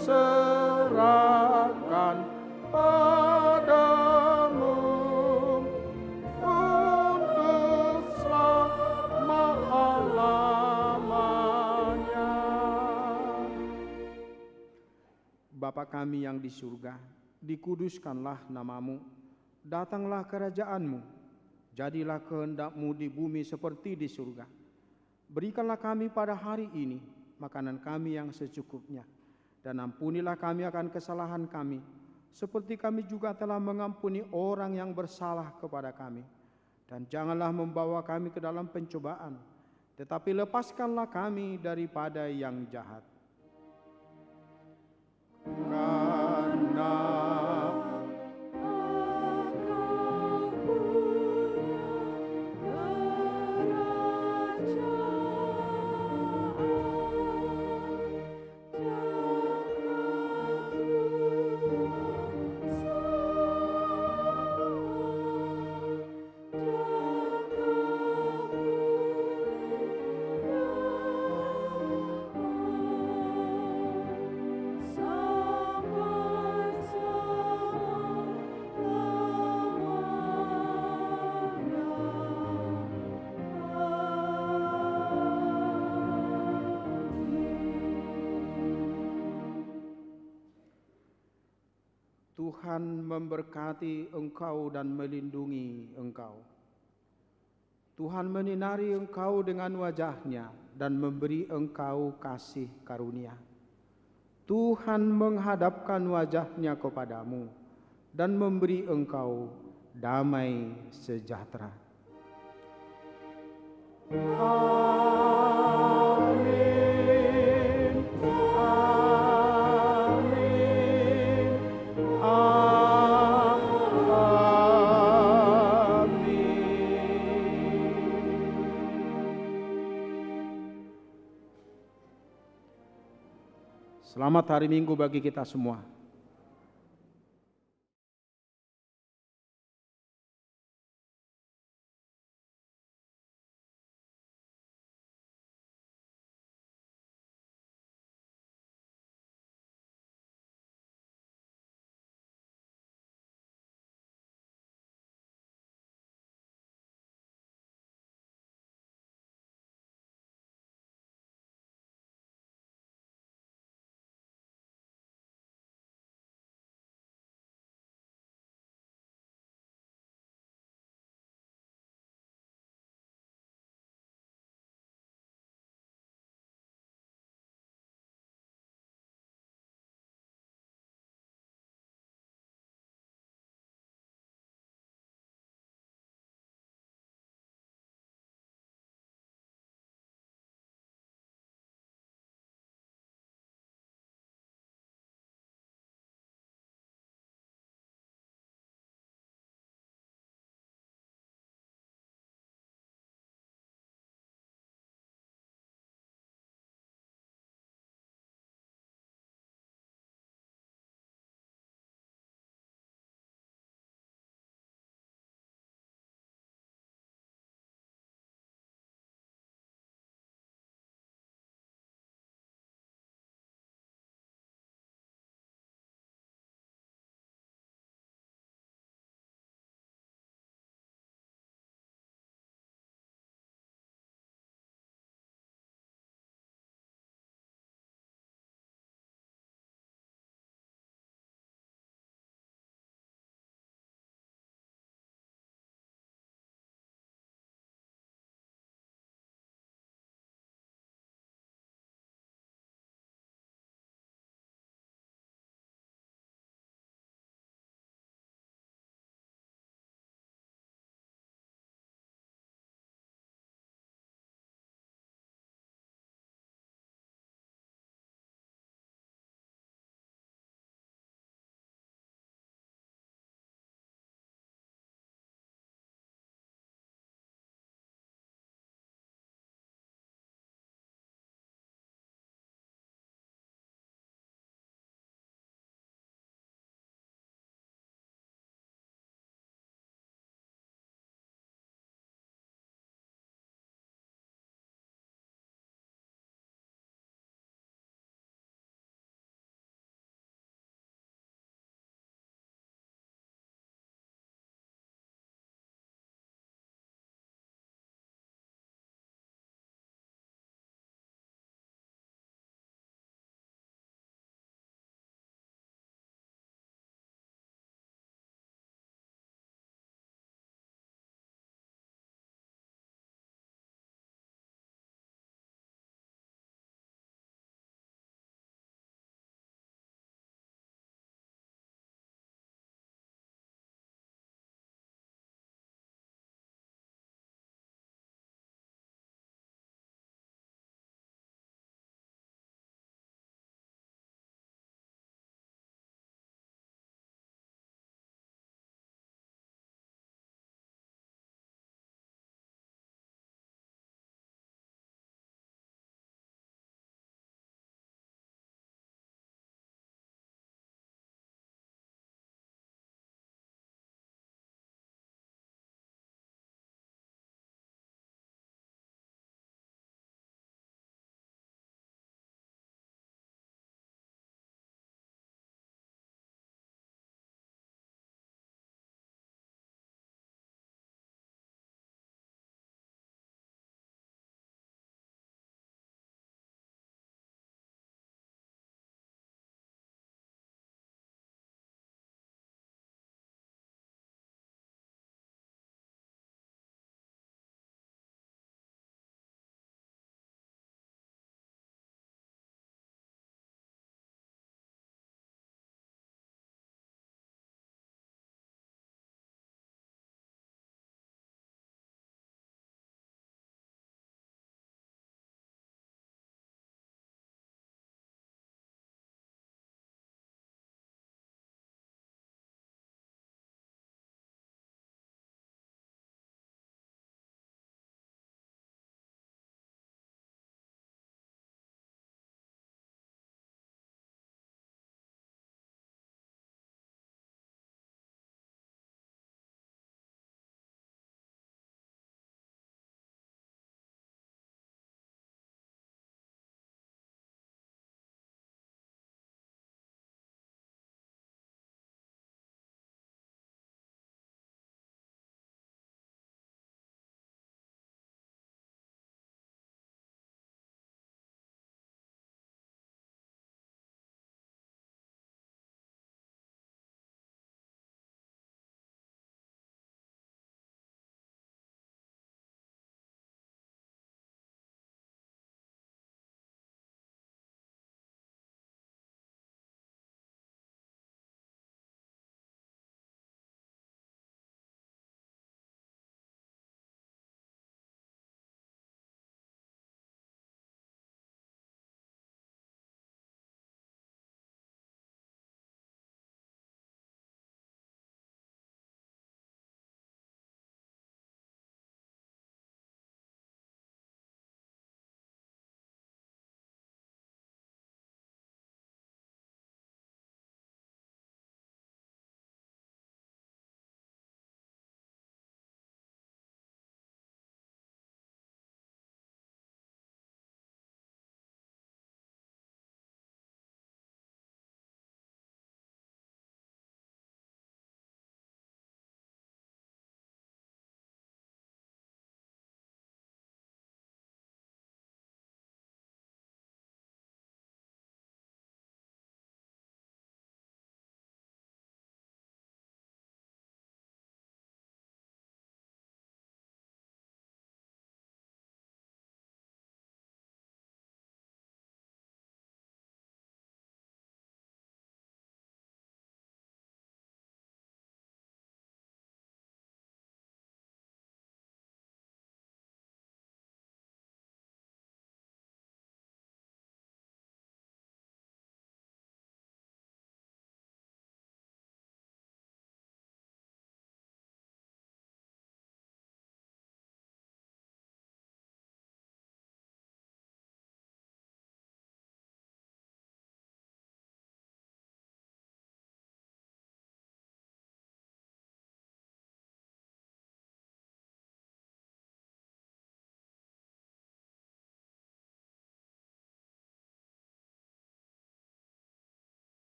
serahkan padamu untuk selama-lamanya. Bapa kami yang di surga, dikuduskanlah namamu, datanglah kerajaanmu, jadilah kehendak-Mu di bumi seperti di surga. Berikanlah kami pada hari ini makanan kami yang secukupnya, dan ampunilah kami akan kesalahan kami, seperti kami juga telah mengampuni orang yang bersalah kepada kami. Dan janganlah membawa kami ke dalam pencobaan, tetapi lepaskanlah kami daripada yang jahat. Karena Tuhan memberkati engkau dan melindungi engkau. Tuhan menyinari engkau dengan wajah-Nya dan memberi engkau kasih karunia. Tuhan menghadapkan wajah-Nya kepadamu dan memberi engkau damai sejahtera. Amin. Amin. Selamat hari Minggu bagi kita semua.